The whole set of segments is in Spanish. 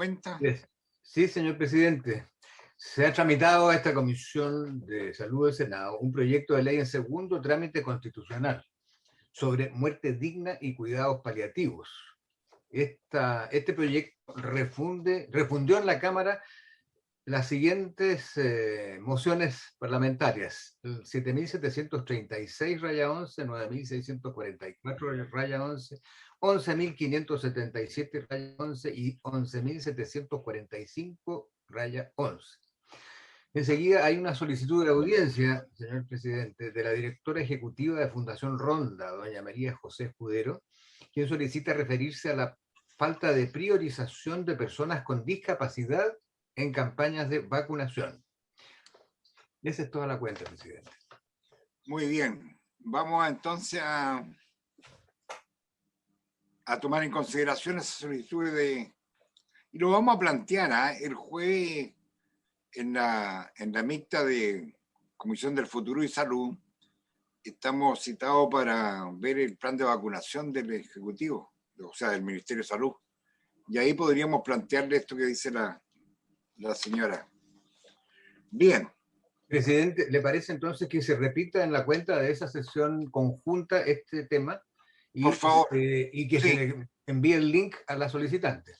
cuenta. Sí, señor presidente. Se ha tramitado a esta Comisión de Salud del Senado un proyecto de ley en segundo trámite constitucional sobre muerte digna y cuidados paliativos. Este proyecto refundió en la Cámara las siguientes mociones parlamentarias: 7.736-11, 9.644-11, 11.577-11 y 11.745-11. Enseguida hay una solicitud de audiencia, señor presidente, de la directora ejecutiva de Fundación Ronda, doña María José Escudero, quien solicita referirse a la falta de priorización de personas con discapacidad en campañas de vacunación. Esa es toda la cuenta, presidente. Muy bien. Vamos entonces a tomar en consideración esa solicitud y lo vamos a plantear el jueves en la mixta de Comisión del Futuro y Salud. Estamos citados para ver el plan de vacunación del Ejecutivo, o sea, del Ministerio de Salud. Y ahí podríamos plantearle esto que dice la señora. Bien. Presidente, ¿le parece entonces que se repita en la cuenta de esa sesión conjunta este tema? Por favor. Y que se le envíe el link a la solicitante.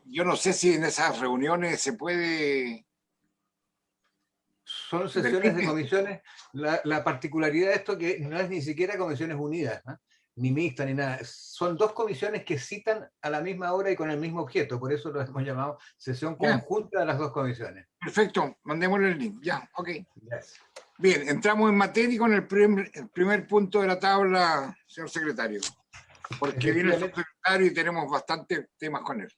Yo no sé si en esas reuniones se puede... Son sesiones de comisiones. La particularidad de esto que no es ni siquiera Comisiones Unidas, ¿no? Ni mixta, ni nada. Son dos comisiones que citan a la misma hora y con el mismo objeto. Por eso lo hemos llamado sesión conjunta de las dos comisiones. Perfecto, mandémosle el link. Ya, ok. Gracias. Bien, entramos en materia con el primer punto de la tabla, señor secretario. Porque viene el secretario y tenemos bastantes temas con él.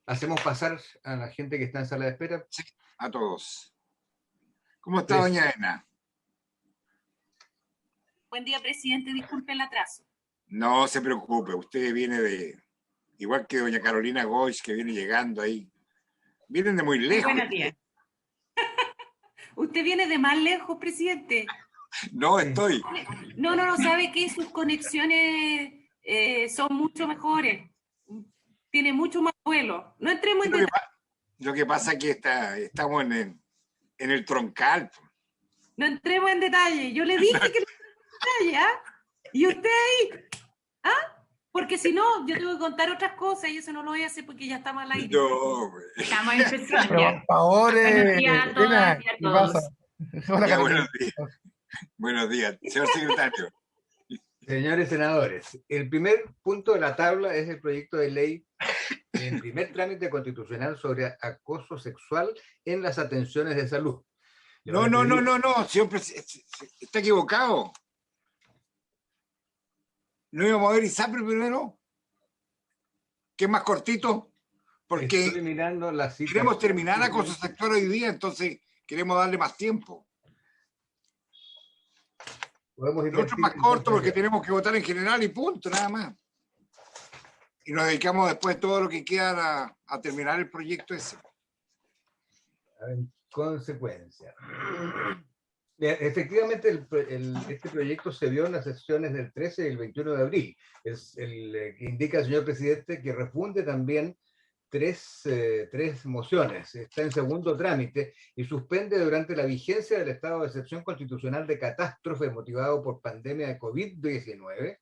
¿Hacemos pasar a la gente que está en sala de espera? Sí, a todos. ¿Cómo está, doña Ena? Buen día, presidente. Disculpe el atraso. No se preocupe, usted viene igual que doña Carolina Goich, que viene llegando ahí. Vienen de muy lejos. Buenos días. ¿Usted viene de más lejos, presidente? No, estoy. No, sabe que sus conexiones son mucho mejores. Tiene mucho más vuelo. No entremos en detalle. Lo que pasa es que estamos en el troncal. No entremos en detalle. Yo le dije que no entremos en detalle, ¿ah? ¿Y usted ahí? ¿Ah? Porque si no, yo tengo que contar otras cosas y eso no lo voy a hacer porque ya estamos al aire. No, estamos en sesión. Por favor, buenos días a todas y a todos. Ya, buenos días. Buenos días, señor secretario. Señores senadores, el primer punto de la tabla es el proyecto de ley en primer trámite constitucional sobre acoso sexual en las atenciones de salud. No, siempre está equivocado. ¿No íbamos a ver ISAPRE primero? ¿Qué es más cortito? Porque estoy mirando la cita. Queremos terminar acoso sexual hoy día, entonces queremos darle más tiempo. Nosotros más corto porque tenemos que votar en general y punto, nada más. Y nos dedicamos después todo lo que queda a terminar el proyecto ese. En consecuencia. Efectivamente, este proyecto se vio en las sesiones del 13 y el 21 de abril. Es el que indica el señor presidente que refunde también tres mociones. Está en segundo trámite y suspende durante la vigencia del estado de excepción constitucional de catástrofe motivado por pandemia de COVID-19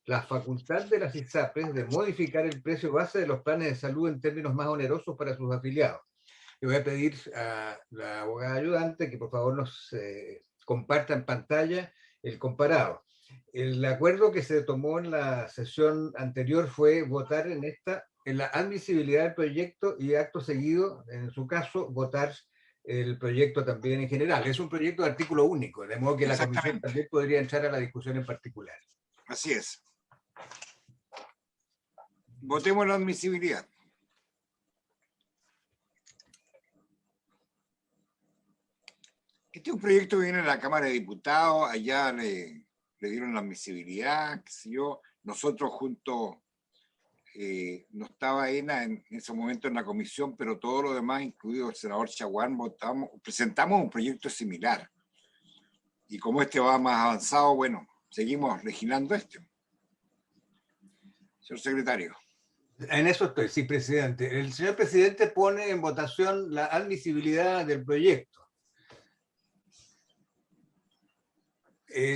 la facultad de las ISAPRES de modificar el precio base de los planes de salud en términos más onerosos para sus afiliados. Le voy a pedir a la abogada ayudante que por favor nos comparta en pantalla el comparado. El acuerdo que se tomó en la sesión anterior fue votar en la admisibilidad del proyecto y acto seguido, en su caso, votar el proyecto también en general. Es un proyecto de artículo único, de modo que la comisión también podría entrar a la discusión en particular. Así es. Votemos la admisibilidad. Este es un proyecto que viene de la Cámara de Diputados, allá le dieron la admisibilidad, qué sé yo. Nosotros juntos, no estaba ENA en ese momento en la comisión, pero todo lo demás, incluido el senador Chaguán, presentamos un proyecto similar. Y como este va más avanzado, bueno, seguimos legislando este. Señor secretario. En eso estoy, sí, presidente. El señor presidente pone en votación la admisibilidad del proyecto.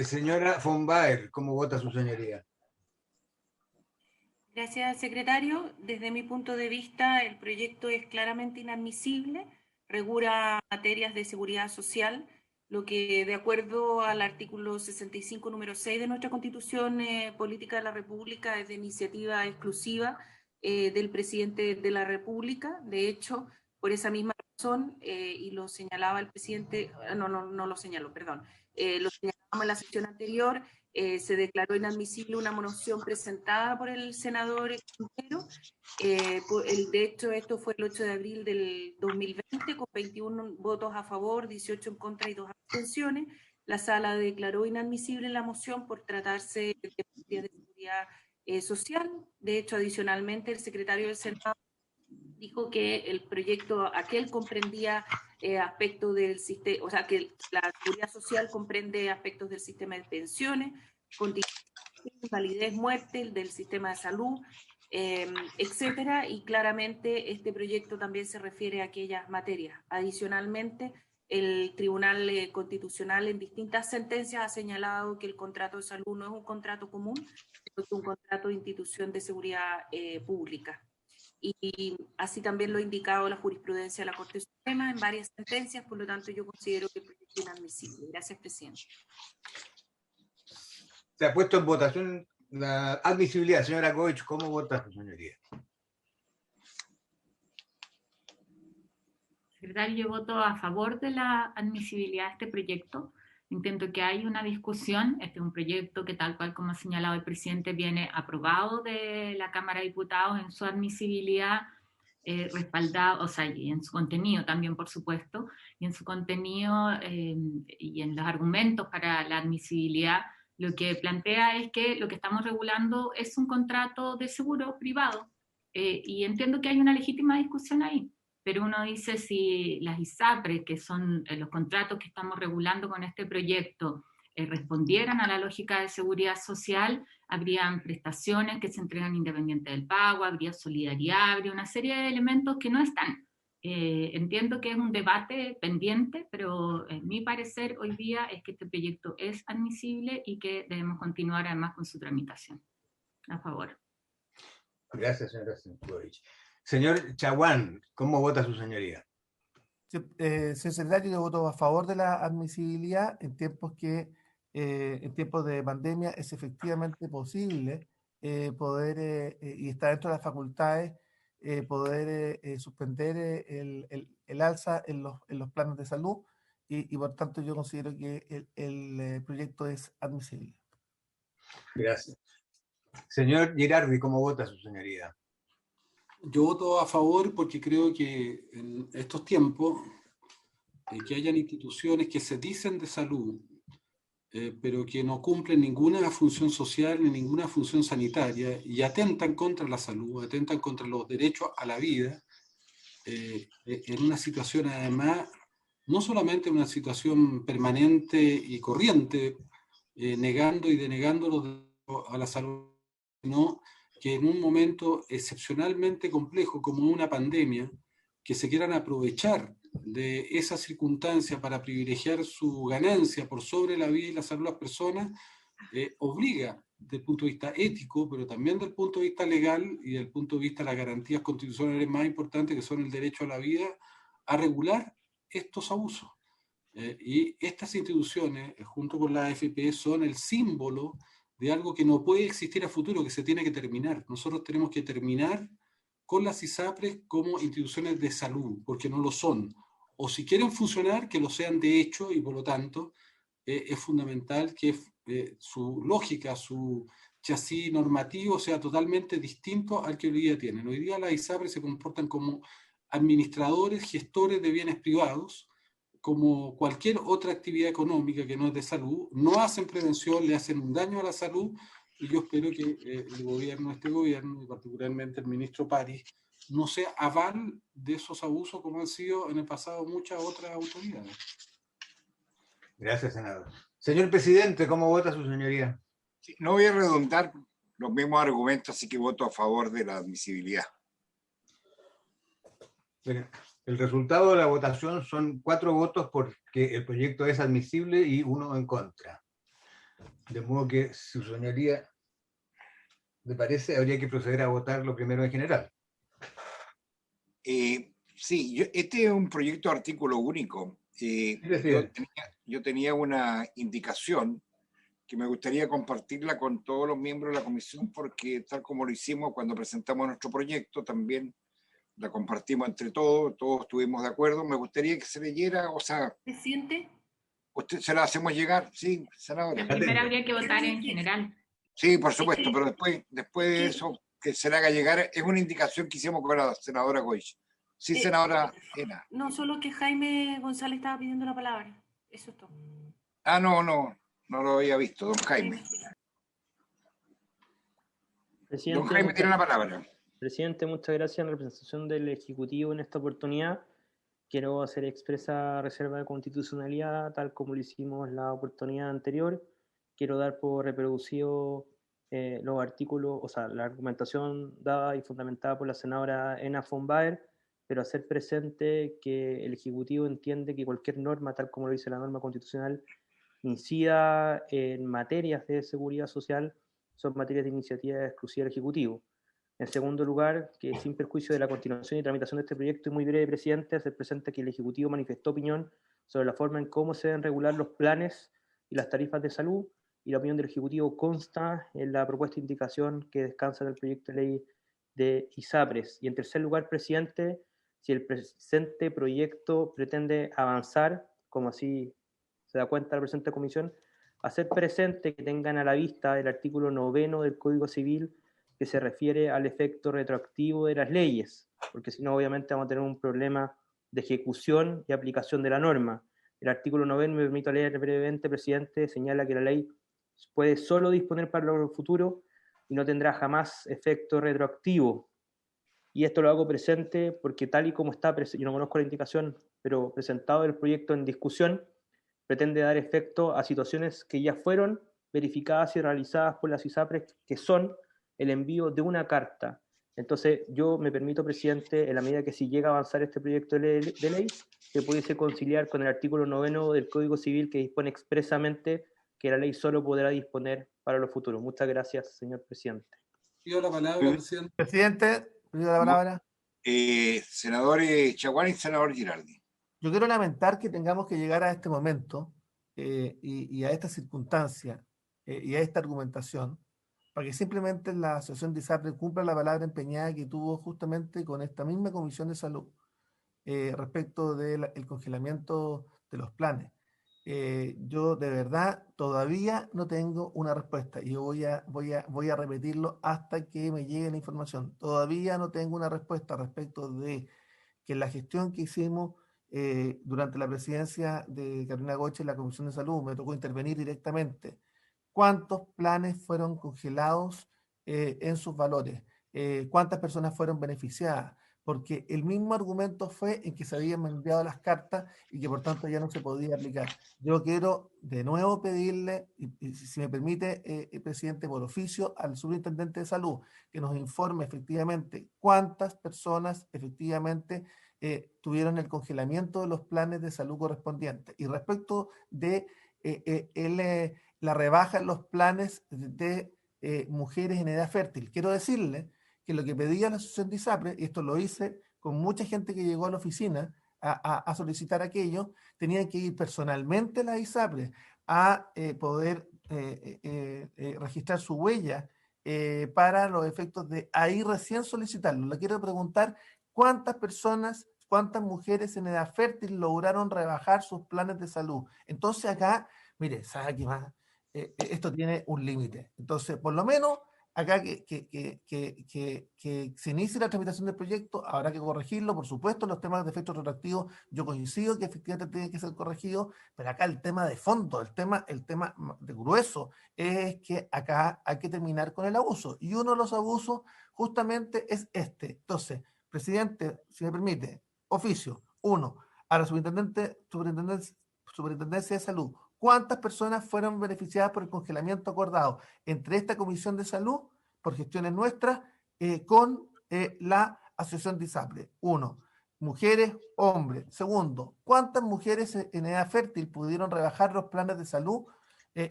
Señora von Baer, ¿cómo vota su señoría? Gracias, secretario. Desde mi punto de vista, el proyecto es claramente inadmisible, regula materias de seguridad social, lo que, de acuerdo al artículo 65, número 6 de nuestra Constitución Política de la República, es de iniciativa exclusiva del presidente de la República. De hecho, por esa misma razón, y lo señalaba el presidente, no lo señaló, perdón, lo señalábamos en la sesión anterior, se declaró inadmisible una moción presentada por el senador Quintero. De hecho, esto fue el 8 de abril del 2020, con 21 votos a favor, 18 en contra y 2 abstenciones. La sala declaró inadmisible la moción por tratarse de medidas de seguridad social. De hecho, adicionalmente, el secretario del Senado dijo que el proyecto aquel comprendía aspectos del sistema, o sea, que la seguridad social comprende aspectos del sistema de pensiones, invalidez, muerte, del sistema de salud, etcétera, y claramente este proyecto también se refiere a aquellas materias. Adicionalmente, el Tribunal Constitucional en distintas sentencias ha señalado que el contrato de salud no es un contrato común, sino que es un contrato de institución de seguridad pública. Y así también lo ha indicado la jurisprudencia de la Corte Suprema en varias sentencias, por lo tanto yo considero que el proyecto es inadmisible. Gracias, presidente. Se ha puesto en votación la admisibilidad. Señora Goich, ¿cómo vota su señoría? Secretario, yo voto a favor de la admisibilidad de este proyecto. Entiendo que hay una discusión. Este es un proyecto que, tal cual como ha señalado el presidente, viene aprobado de la Cámara de Diputados en su admisibilidad, respaldado, o sea, y en su contenido también, por supuesto, y en su contenido y en los argumentos para la admisibilidad, lo que plantea es que lo que estamos regulando es un contrato de seguro privado, y entiendo que hay una legítima discusión ahí. Pero uno dice si las ISAPRES, que son los contratos que estamos regulando con este proyecto, respondieran a la lógica de seguridad social, habrían prestaciones que se entregan independiente del pago, habría solidaridad, habría una serie de elementos que no están. Entiendo que es un debate pendiente, pero mi parecer hoy día es que este proyecto es admisible y que debemos continuar además con su tramitación. A favor. Gracias, señora Stenkovich. Señor Chaguán, ¿cómo vota su señoría? Señor secretario, yo voto a favor de la admisibilidad en tiempos en tiempos de pandemia es efectivamente posible poder, y está dentro de las facultades, poder suspender el alza en los planes de salud y por tanto yo considero que el proyecto es admisible. Gracias. Señor Girardi, ¿cómo vota su señoría? Yo voto a favor porque creo que en estos tiempos que hayan instituciones que se dicen de salud, pero que no cumplen ninguna función social ni ninguna función sanitaria y atentan contra la salud, atentan contra los derechos a la vida, en una situación además, no solamente una situación permanente y corriente, negando y denegando los derechos a la salud, sino que en un momento excepcionalmente complejo como una pandemia, que se quieran aprovechar de esa circunstancia para privilegiar su ganancia por sobre la vida y la salud de las personas, obliga desde el punto de vista ético, pero también desde el punto de vista legal y desde el punto de vista de las garantías constitucionales más importantes, que son el derecho a la vida, a regular estos abusos. Y estas instituciones, junto con la AFP, son el símbolo de algo que no puede existir a futuro, que se tiene que terminar. Nosotros tenemos que terminar con las ISAPRES como instituciones de salud, porque no lo son. O si quieren funcionar, que lo sean de hecho, y por lo tanto es fundamental que su lógica, su chasis normativo sea totalmente distinto al que hoy día tienen. Hoy día las ISAPRES se comportan como administradores, gestores de bienes privados, como cualquier otra actividad económica que no es de salud, no hacen prevención, le hacen un daño a la salud, y yo espero que el gobierno, este gobierno, y particularmente el ministro París, no sea aval de esos abusos como han sido en el pasado muchas otras autoridades. Gracias, senador. Señor presidente, ¿cómo vota su señoría? No voy a redundar los mismos argumentos, así que voto a favor de la admisibilidad. Bueno, el resultado de la votación son 4 votos porque el proyecto es admisible y 1 en contra. De modo que, su señoría, me parece, habría que proceder a votar lo primero en general. Sí, este es un proyecto de artículo único. Yo tenía una indicación que me gustaría compartirla con todos los miembros de la comisión, porque tal como lo hicimos cuando presentamos nuestro proyecto, también la compartimos entre todos, todos estuvimos de acuerdo. Me gustaría que se leyera, o sea... ¿Presidente? ¿Usted se la hacemos llegar? Sí, senadora. Primero habría que votar en general. Sí, por supuesto, pero después de eso, que se le haga llegar, es una indicación que hicimos con la senadora Goich. Sí, senadora Ena. No, solo que Jaime González estaba pidiendo la palabra. Eso es todo. Ah, no lo había visto, don Jaime. Don Jaime tiene la palabra. Presidente, muchas gracias en representación del Ejecutivo en esta oportunidad. Quiero hacer expresa reserva de constitucionalidad, tal como lo hicimos la oportunidad anterior. Quiero dar por reproducido los artículos, o sea, la argumentación dada y fundamentada por la senadora Ena von Baer, pero hacer presente que el Ejecutivo entiende que cualquier norma, tal como lo dice la norma constitucional, incida en materias de seguridad social, son materias de iniciativa exclusiva del Ejecutivo. En segundo lugar, que sin perjuicio de la continuación y tramitación de este proyecto, y muy breve, presidente, hacer presente que el Ejecutivo manifestó opinión sobre la forma en cómo se deben regular los planes y las tarifas de salud, y la opinión del Ejecutivo consta en la propuesta de indicación que descansa del proyecto de ley de ISAPRES. Y en tercer lugar, presidente, si el presente proyecto pretende avanzar, como así se da cuenta la presente comisión, hacer presente que tengan a la vista el artículo 9 del Código Civil, que se refiere al efecto retroactivo de las leyes, porque si no, obviamente vamos a tener un problema de ejecución y aplicación de la norma. El artículo 9, me permito leer brevemente, presidente, señala que la ley puede solo disponer para lo futuro y no tendrá jamás efecto retroactivo. Y esto lo hago presente porque tal y como está, yo no conozco la indicación, pero presentado el proyecto en discusión, pretende dar efecto a situaciones que ya fueron verificadas y realizadas por las ISAPRES, que son el envío de una carta. Entonces, yo me permito, presidente, en la medida que si llega a avanzar este proyecto de ley, se pudiese conciliar con el artículo 9 del Código Civil, que dispone expresamente que la ley solo podrá disponer para lo futuro. Muchas gracias, señor presidente. Pido la palabra, presidente. Presidente, pido la palabra. Senadores Chaguán y senador Girardi. Yo quiero lamentar que tengamos que llegar a este momento y a esta circunstancia y a esta argumentación, para que simplemente la Asociación de ISAPRES cumpla la palabra empeñada que tuvo justamente con esta misma Comisión de Salud respecto del congelamiento de los planes. Yo de verdad todavía no tengo una respuesta y yo voy a repetirlo hasta que me llegue la información. Todavía no tengo una respuesta respecto de que la gestión que hicimos durante la presidencia de Carolina Goche en la Comisión de Salud, me tocó intervenir directamente. ¿Cuántos planes fueron congelados en sus valores? ¿Cuántas personas fueron beneficiadas? Porque el mismo argumento fue en que se habían enviado las cartas y que por tanto ya no se podía aplicar. Yo quiero de nuevo pedirle, y si me permite, presidente, por oficio, al superintendente de salud, que nos informe efectivamente cuántas personas efectivamente tuvieron el congelamiento de los planes de salud correspondientes. Y respecto de la rebaja en los planes de mujeres en edad fértil, quiero decirle que lo que pedía la Asociación de ISAPRES, y esto lo hice con mucha gente que llegó a la oficina a solicitar aquello, tenían que ir personalmente a la ISAPRES a poder registrar su huella para los efectos de ahí recién solicitarlo. Le quiero preguntar cuántas personas, cuántas mujeres en edad fértil lograron rebajar sus planes de salud. Entonces acá, mire, ¿sabe qué más? Esto tiene un límite. Entonces, por lo menos, acá que se inicie la tramitación del proyecto, habrá que corregirlo, por supuesto, los temas de efectos retroactivos, yo coincido que efectivamente tienen que ser corregidos, pero acá el tema de fondo, el tema de grueso, es que acá hay que terminar con el abuso, y uno de los abusos justamente es este. Entonces, presidente, si me permite, oficio, 1, a la Superintendencia de Salud, ¿cuántas personas fueron beneficiadas por el congelamiento acordado entre esta Comisión de Salud por gestiones nuestras, con la Asociación de ISAPRE. Uno, mujeres, hombres. Segundo, ¿cuántas mujeres en edad fértil pudieron rebajar los planes de salud?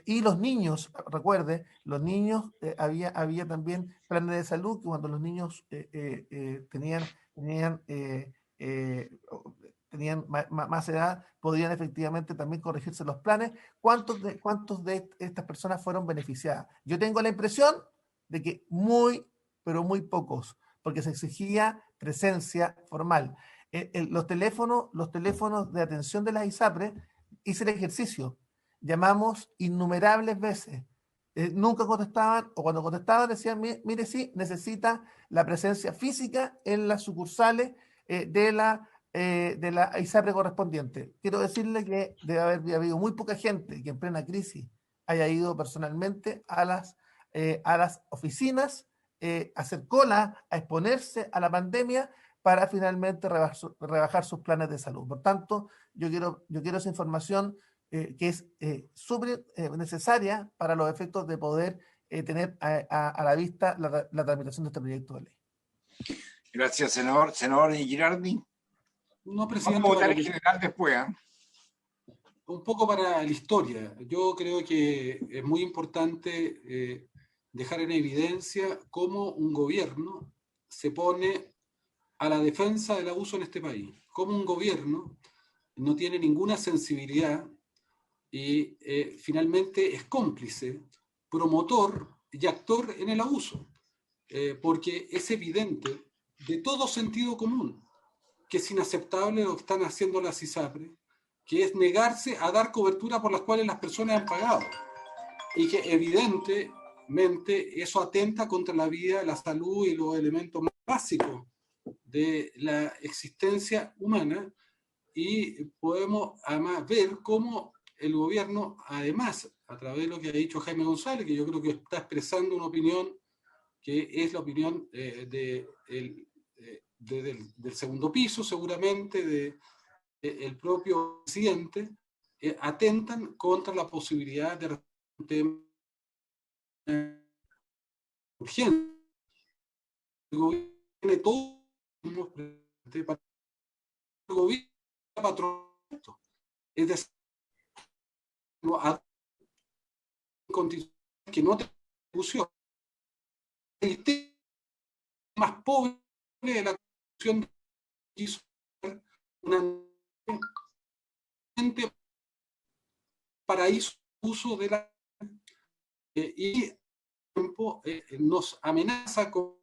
Y los niños, recuerde, los niños, había también planes de salud que cuando los niños tenían más edad, podían efectivamente también corregirse los planes. ¿Cuántos de estas personas fueron beneficiadas? Yo tengo la impresión de que pero muy pocos, porque se exigía presencia formal. Los teléfonos de atención de las ISAPRE, hice el ejercicio, llamamos innumerables veces, nunca contestaban, o cuando contestaban decían, mire, sí, necesita la presencia física en las sucursales de la ISAPRE correspondiente. Quiero decirle que debe haber habido muy poca gente que en plena crisis haya ido personalmente a las oficinas, a hacer cola, a exponerse a la pandemia para finalmente rebajar sus planes de salud. Por tanto, yo quiero esa información que es súper necesaria para los efectos de poder tener a la vista la tramitación de este proyecto de ley. Gracias, senador. Senador Girardi. No, presidente. Vamos a votar en general después, un poco para la historia. Yo creo que es muy importante dejar en evidencia cómo un gobierno se pone a la defensa del abuso en este país. Cómo un gobierno no tiene ninguna sensibilidad y finalmente es cómplice, promotor y actor en el abuso. Porque es evidente, de todo sentido común, que es inaceptable lo que están haciendo las ISAPRE, que es negarse a dar cobertura por las cuales las personas han pagado. Y que evidentemente eso atenta contra la vida, la salud y los elementos más básicos de la existencia humana. Y podemos además ver cómo el gobierno, además, a través de lo que ha dicho Jaime González, que yo creo que está expresando una opinión que es la opinión del segundo piso, seguramente, del propio presidente, atentan contra la posibilidad de un tema urgente. El gobierno tiene todo el gobierno patronato, es decir, constituciones que no tienen discusión. El tema más pobre de la Constitución quiso una paraíso uso de la y tiempo nos amenaza con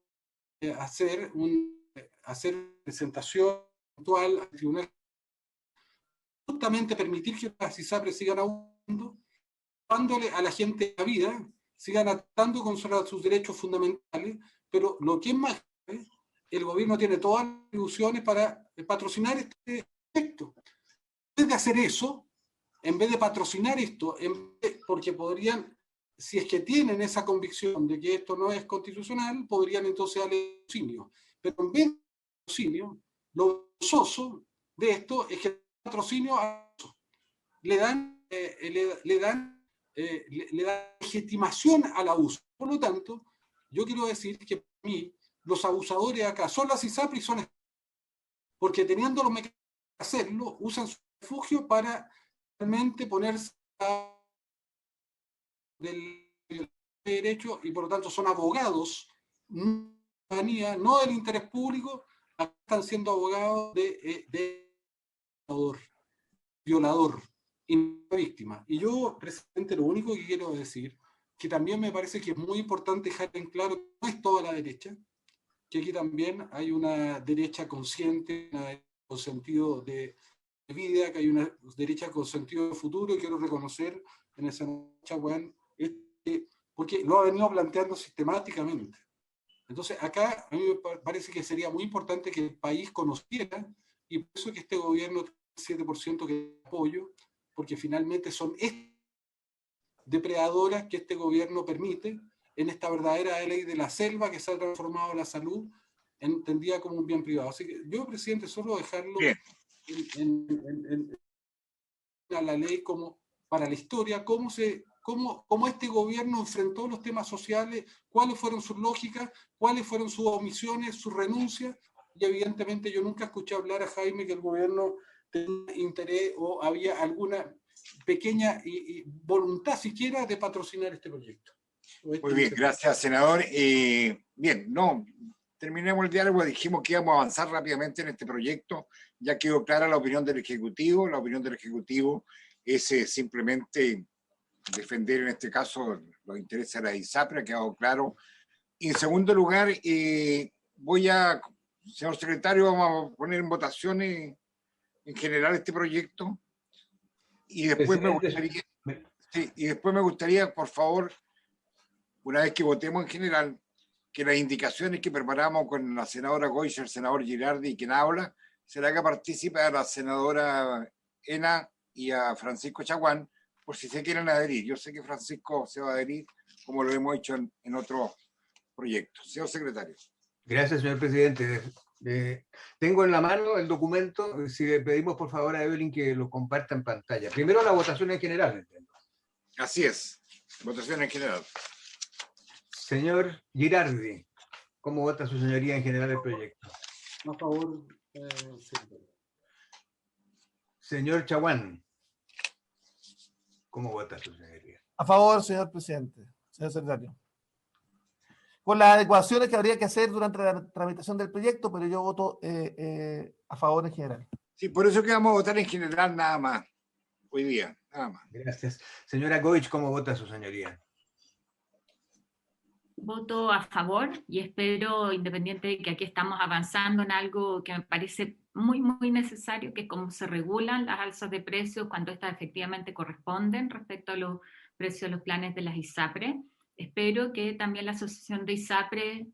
hacer presentación actual al tribunal, justamente permitir que las ISAPRE sigan avanzando, dándole a la gente la vida, sigan atando contra sus derechos fundamentales, pero lo que es más grave, el gobierno tiene todas las ilusiones para patrocinar este proyecto. En vez de hacer eso, en vez de patrocinar esto, porque podrían, si es que tienen esa convicción de que esto no es constitucional, podrían entonces darle patrocinio. Pero en vez de patrocinio, lo vergonzoso de esto es que el patrocinio le dan legitimación al abuso. Por lo tanto, yo quiero decir que para mí los abusadores acá son las ISAPRE y son porque teniendo los mecanismos de hacerlo, usan su refugio para realmente ponerse del derecho y por lo tanto son abogados, no del interés público, están siendo abogados de violador y víctima. Y yo, presidente, lo único que quiero decir, que también me parece que es muy importante dejar en claro que no es toda la derecha, que aquí también hay una derecha consciente, con sentido de vida, que hay una derecha con sentido de futuro, y quiero reconocer en esa marcha, bueno, porque lo ha venido planteando sistemáticamente. Entonces, acá a mí me parece que sería muy importante que el país conociera, y por eso que este gobierno tiene 7% de apoyo, porque finalmente son depredadoras que este gobierno permite en esta verdadera ley de la selva que se ha transformado la salud entendida como un bien privado. Así que yo, presidente, solo dejarlo en la ley como para la historia, cómo cómo este gobierno enfrentó los temas sociales, cuáles fueron sus lógicas, cuáles fueron sus omisiones, sus renuncias, y evidentemente yo nunca escuché hablar a Jaime que el gobierno tenía interés o había alguna pequeña voluntad siquiera de patrocinar este proyecto. Muy bien, gracias, senador. Bien, no, terminemos el diálogo. Dijimos que íbamos a avanzar rápidamente en este proyecto. Ya quedó clara la opinión del Ejecutivo. La opinión del Ejecutivo es simplemente defender en este caso los intereses de la ISAPRE, ha quedado claro. Y en segundo lugar, señor secretario, vamos a poner en votaciones en general este proyecto. Y después me gustaría, por favor, una vez que votemos en general, que las indicaciones que preparamos con la senadora Goich, el senador Girardi y quien habla, se le haga partícipe a la senadora Ena y a Francisco Chaguán, por si se quieren adherir. Yo sé que Francisco se va a adherir, como lo hemos hecho en otros proyectos. Señor secretario. Gracias, señor presidente. Tengo en la mano el documento. Si le pedimos por favor a Evelyn que lo comparta en pantalla. Primero la votación en general, entiendo. Así es, votación en general. Señor Girardi, ¿cómo vota su señoría en general el proyecto? A favor. Señor Chaguán, ¿cómo vota su señoría? A favor, señor presidente, señor secretario. Con las adecuaciones que habría que hacer durante la tramitación del proyecto, pero yo voto a favor en general. Sí, por eso que vamos a votar en general nada más, hoy día, nada más. Gracias. Señora Goich, ¿cómo vota su señoría? Voto a favor y espero, independiente de que aquí estamos avanzando en algo que me parece muy, muy necesario, que es cómo se regulan las alzas de precios cuando estas efectivamente corresponden respecto a los precios de los planes de las ISAPRE. Espero que también la asociación de ISAPRE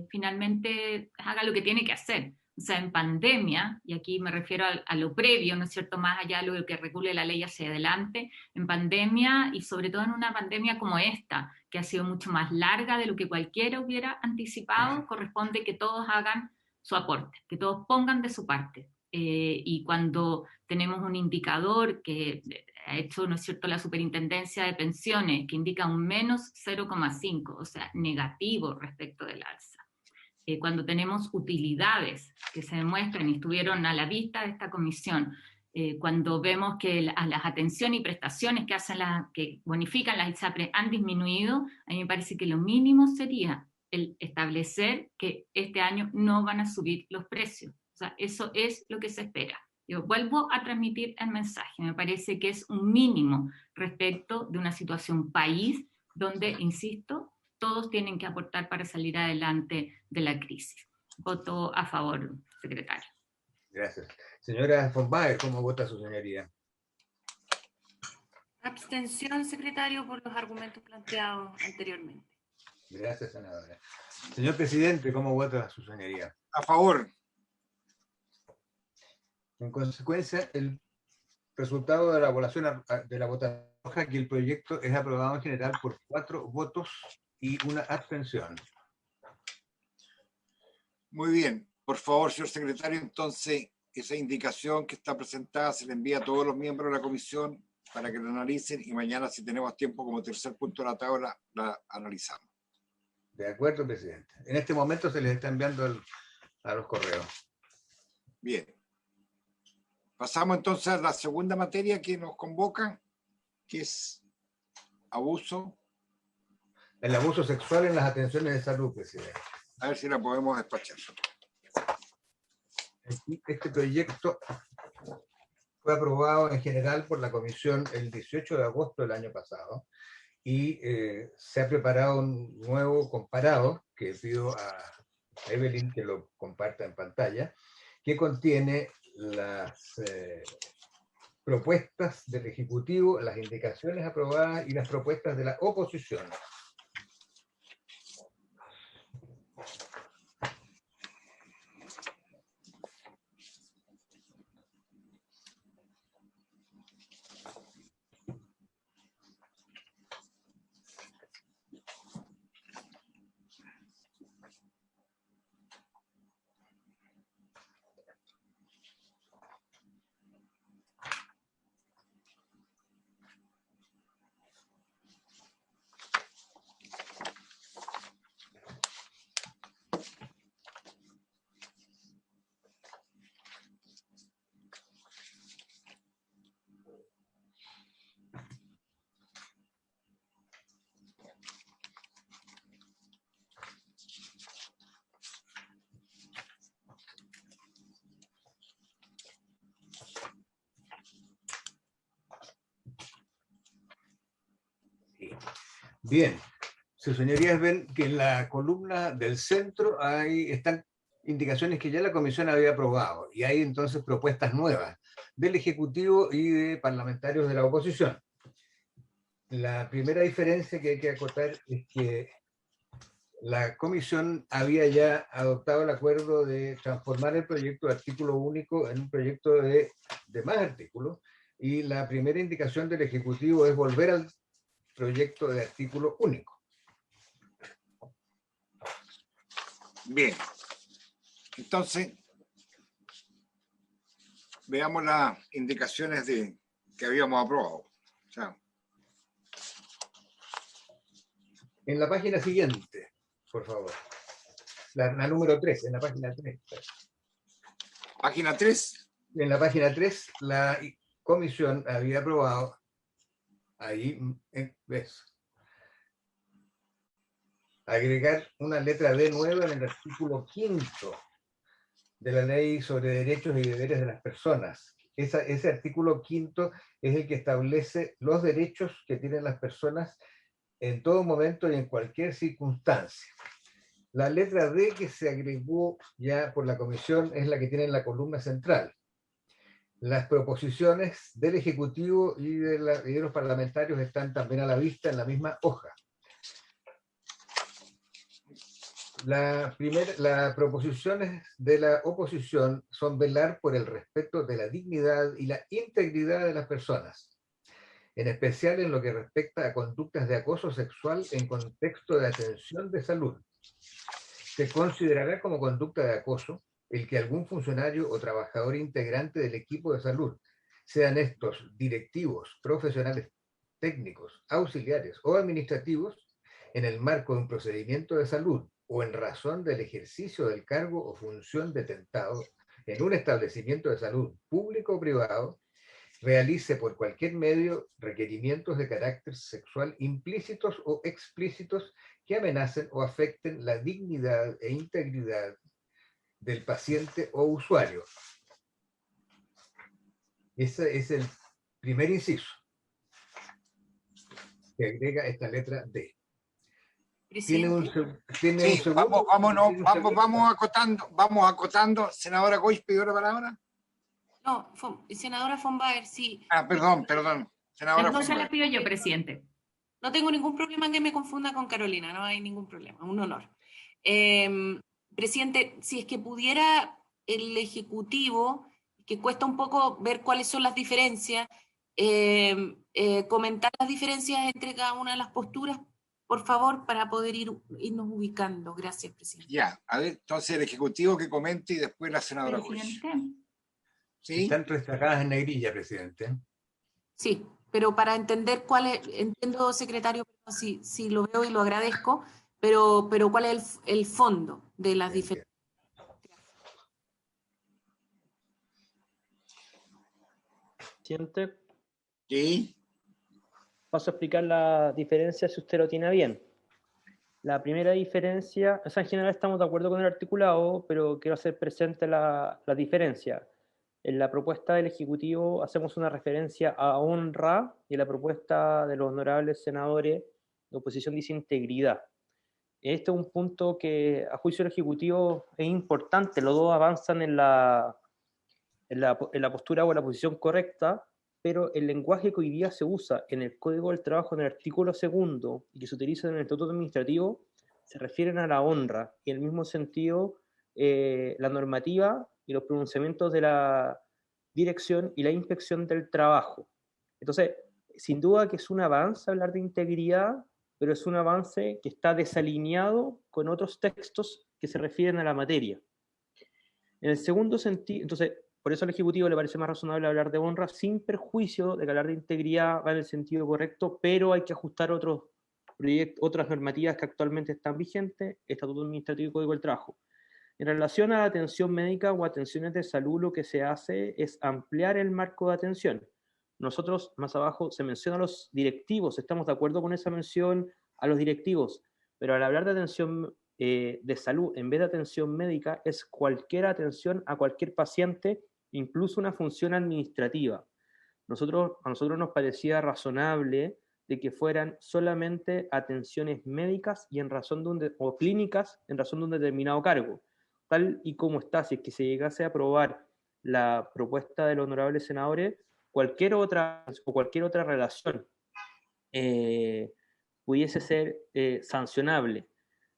finalmente haga lo que tiene que hacer. O sea, en pandemia, y aquí me refiero a lo previo, ¿no es cierto?, más allá de lo que regule la ley hacia adelante, en pandemia y sobre todo en una pandemia como esta, que ha sido mucho más larga de lo que cualquiera hubiera anticipado, corresponde que todos hagan su aporte, que todos pongan de su parte. Y cuando tenemos un indicador que ha hecho, ¿no es cierto?, la Superintendencia de Pensiones, que indica un menos 0,5, o sea, negativo respecto del alza. Cuando tenemos utilidades que se demuestran y estuvieron a la vista de esta comisión, cuando vemos que las atenciones y prestaciones que bonifican las ISAPRE han disminuido, a mí me parece que lo mínimo sería el establecer que este año no van a subir los precios. O sea, eso es lo que se espera. Yo vuelvo a transmitir el mensaje. Me parece que es un mínimo respecto de una situación país donde, insisto, todos tienen que aportar para salir adelante de la crisis. Voto a favor, secretario. Gracias. Señora von Baer, ¿cómo vota su señoría? Abstención, secretario, por los argumentos planteados anteriormente. Gracias, senadora. Señor presidente, ¿cómo vota su señoría? A favor. En consecuencia, el resultado de la votación arroja que el proyecto es aprobado en general por 4 votos y una abstención. Muy bien. Por favor, señor secretario, entonces esa indicación que está presentada se le envía a todos los miembros de la comisión para que la analicen y mañana, si tenemos tiempo, como tercer punto de la tabla, la analizamos. De acuerdo, presidente. En este momento se les está enviando a los correos. Bien. Pasamos entonces a la segunda materia que nos convoca, que es abuso. El abuso sexual en las atenciones de salud, presidente. A ver si la podemos despachar. Este proyecto fue aprobado en general por la comisión el 18 de agosto del año pasado y se ha preparado un nuevo comparado que pido a Evelyn que lo comparta en pantalla, que contiene las propuestas del Ejecutivo, las indicaciones aprobadas y las propuestas de la oposición. aquí. Bien, sus señorías ven que en la columna del centro están indicaciones que ya la comisión había aprobado, y hay entonces propuestas nuevas del Ejecutivo y de parlamentarios de la oposición. La primera diferencia que hay que acotar es que la comisión había ya adoptado el acuerdo de transformar el proyecto de artículo único en un proyecto de más artículos, y la primera indicación del Ejecutivo es volver al proyecto de artículo único. Bien. Entonces, veamos las indicaciones que habíamos aprobado. O sea, en la página siguiente, por favor. La número 3, en la página 3. Página 3. En la página 3, la comisión había aprobado, ahí ves, agregar una letra D nueva en el artículo 5 de la Ley sobre Derechos y Deberes de las Personas. Ese artículo 5 es el que establece los derechos que tienen las personas en todo momento y en cualquier circunstancia. La letra D que se agregó ya por la comisión es la que tiene en la columna central. Las proposiciones del Ejecutivo y de los parlamentarios están también a la vista en la misma hoja. Las proposiciones de la oposición son velar por el respeto de la dignidad y la integridad de las personas, en especial en lo que respecta a conductas de acoso sexual en contexto de atención de salud. Se considerará como conducta de acoso el que algún funcionario o trabajador integrante del equipo de salud, sean estos directivos, profesionales técnicos, auxiliares o administrativos, en el marco de un procedimiento de salud o en razón del ejercicio del cargo o función detentado en un establecimiento de salud público o privado, realice por cualquier medio requerimientos de carácter sexual implícitos o explícitos que amenacen o afecten la dignidad e integridad del paciente o usuario. Ese es el primer inciso que agrega esta letra D. Tiene un segundo. Vamos acotando. Senadora Goix, ¿pidió la palabra? No, senadora von Baer, sí. Perdón. Senadora Entonces von la Baer. pido yo, presidente. No tengo ningún problema en que me confunda con Carolina, no hay ningún problema, un honor. Presidente, si es que pudiera el Ejecutivo, que cuesta un poco ver cuáles son las diferencias, comentar las diferencias entre cada una de las posturas, por favor, para poder irnos ubicando. Gracias, presidente. Ya, a ver, entonces el Ejecutivo que comente y después la senadora Goix. Presidente. ¿Sí? Están destacadas en negrilla, presidente. Sí, pero para entender cuál es, entiendo, secretario, si lo veo y lo agradezco, pero cuál es el fondo de las diferencias. Presidente, Sí. paso a explicar la diferencia si usted lo tiene bien. La primera diferencia, o sea, en general estamos de acuerdo con el articulado, pero quiero hacer presente la diferencia. En la propuesta del Ejecutivo hacemos una referencia a honra y en la propuesta de los honorables senadores de oposición dice integridad. Este es un punto que a juicio del Ejecutivo es importante, los dos avanzan en la postura o en la posición correcta, pero el lenguaje que hoy día se usa en el Código del Trabajo, en el artículo 2, y que se utiliza en el Estatuto Administrativo, se refieren a la honra, y en el mismo sentido, la normativa y los pronunciamientos de la Dirección y la Inspección del Trabajo. Entonces, sin duda que es un avance hablar de integridad, pero es un avance que está desalineado con otros textos que se refieren a la materia. En el segundo sentido, entonces, por eso al Ejecutivo le parece más razonable hablar de honra sin perjuicio de que hablar de integridad va en el sentido correcto, pero hay que ajustar otras normativas que actualmente están vigentes, Estatuto Administrativo y Código del Trabajo. En relación a la atención médica o atenciones de salud, lo que se hace es ampliar el marco de atención. Nosotros, más abajo, se menciona a los directivos, estamos de acuerdo con esa mención a los directivos, pero al hablar de atención de salud, en vez de atención médica, es cualquier atención a cualquier paciente, incluso una función administrativa. A nosotros nos parecía razonable de que fueran solamente atenciones médicas y o clínicas en razón de un determinado cargo. Tal y como está, si es que se llegase a aprobar la propuesta de los honorables senadores, cualquier otra relación pudiese ser sancionable.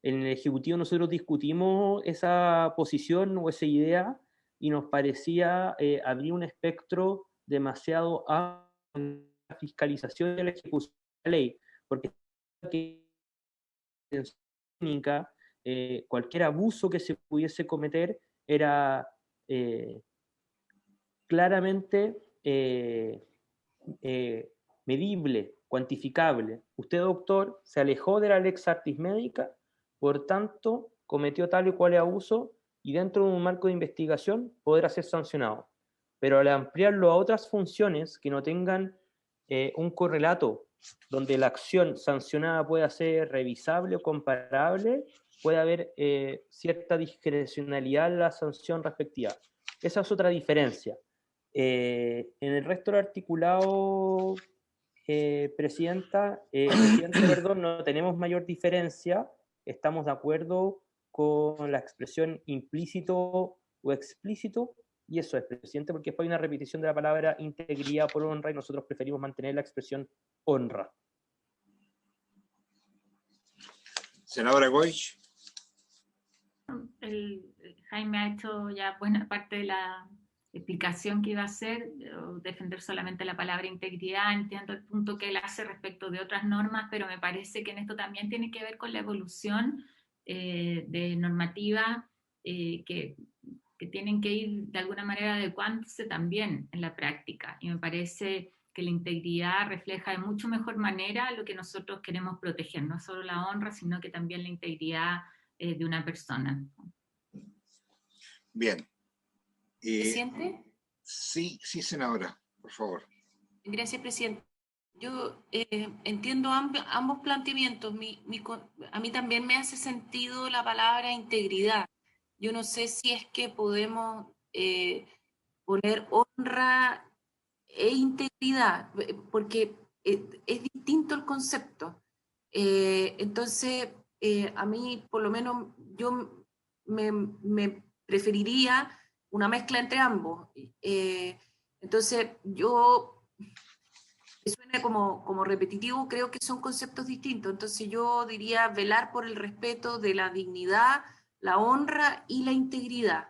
En el Ejecutivo nosotros discutimos esa posición o esa idea y nos parecía abrir un espectro demasiado amplio en la fiscalización de la ejecución de la ley, porque cualquier abuso que se pudiese cometer era claramente medible, cuantificable. Usted, doctor, se alejó de la lex artis médica, por tanto, cometió tal y cual abuso y dentro de un marco de investigación podrá ser sancionado. Pero al ampliarlo a otras funciones que no tengan un correlato donde la acción sancionada pueda ser revisable o comparable, puede haber cierta discrecionalidad en la sanción respectiva. Esa es otra diferencia. En el resto del articulado, Presidente, no tenemos mayor diferencia. Estamos de acuerdo con la expresión implícito o explícito, y eso es, Presidente, porque después hay una repetición de la palabra integridad por honra y nosotros preferimos mantener la expresión honra. Senadora Goich. Jaime ha hecho ya buena parte de la explicación que iba a hacer, defender solamente la palabra integridad. Entiendo el punto que él hace respecto de otras normas, pero me parece que en esto también tiene que ver con la evolución de normativa que tienen que ir de alguna manera adecuándose también en la práctica, y me parece que la integridad refleja de mucho mejor manera lo que nosotros queremos proteger, no solo la honra, sino que también la integridad de una persona. Bien. ¿Presidente? Sí, senadora, por favor. Gracias, presidente. Yo entiendo ambos planteamientos. A mí también me hace sentido la palabra integridad. Yo no sé si es que podemos poner honra e integridad, porque es distinto el concepto. Entonces, a mí, por lo menos, yo me preferiría una mezcla entre ambos. Entonces, yo, que suena como repetitivo, creo que son conceptos distintos. Entonces, yo diría velar por el respeto de la dignidad, la honra y la integridad.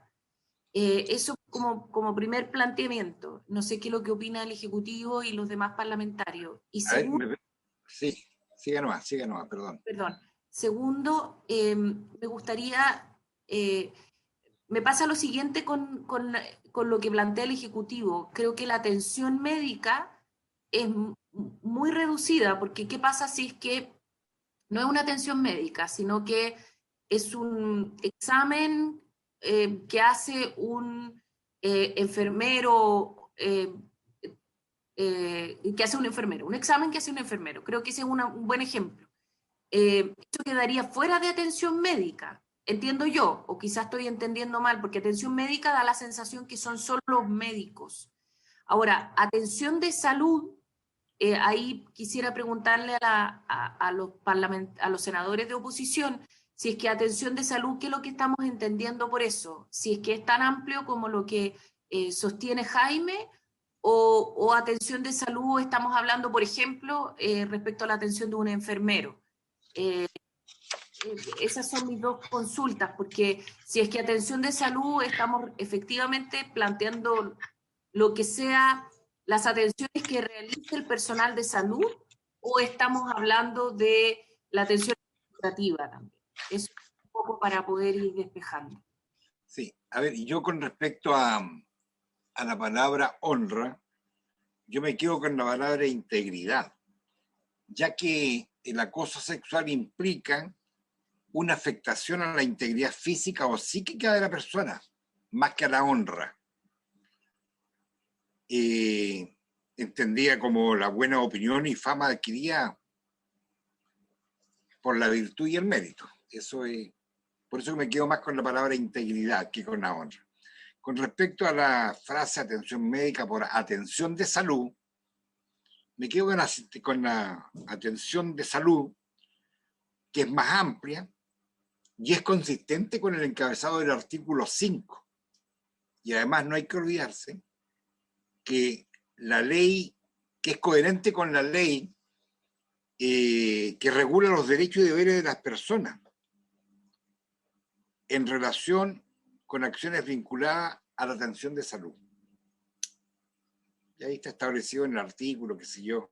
Eso como primer planteamiento. No sé qué es lo que opina el Ejecutivo y los demás parlamentarios. Y segundo, sí, siga nomás, perdón. Perdón. Segundo, me gustaría, me pasa lo siguiente con lo que plantea el Ejecutivo. Creo que la atención médica es muy reducida, porque ¿qué pasa si es que no es una atención médica, sino que es un examen que hace un enfermero, un examen que hace un enfermero? Creo que ese es un buen ejemplo. Esto quedaría fuera de atención médica, entiendo yo, o quizás estoy entendiendo mal, porque atención médica da la sensación que son solo los médicos. Ahora, atención de salud, ahí quisiera preguntarle a los senadores de oposición si es que atención de salud, ¿qué es lo que estamos entendiendo por eso? Si es que es tan amplio como lo que sostiene Jaime, o atención de salud estamos hablando, por ejemplo, respecto a la atención de un enfermero. Esas son mis dos consultas, porque si es que atención de salud estamos efectivamente planteando lo que sea las atenciones que realiza el personal de salud, o estamos hablando de la atención administrativa también. Eso es un poco para poder ir despejando. Sí, a ver, y yo con respecto a la palabra honra, yo me quedo con la palabra integridad, ya que el acoso sexual implica una afectación a la integridad física o psíquica de la persona, más que a la honra. Entendía como la buena opinión y fama adquirida por la virtud y el mérito. Eso es, por eso me quedo más con la palabra integridad que con la honra. Con respecto a la frase atención médica por atención de salud, me quedo con la atención de salud, que es más amplia y es consistente con el encabezado del artículo 5. Y además no hay que olvidarse que la ley, que es coherente con la ley que regula los derechos y deberes de las personas en relación con acciones vinculadas a la atención de salud. Y ahí está establecido en el artículo, qué sé yo,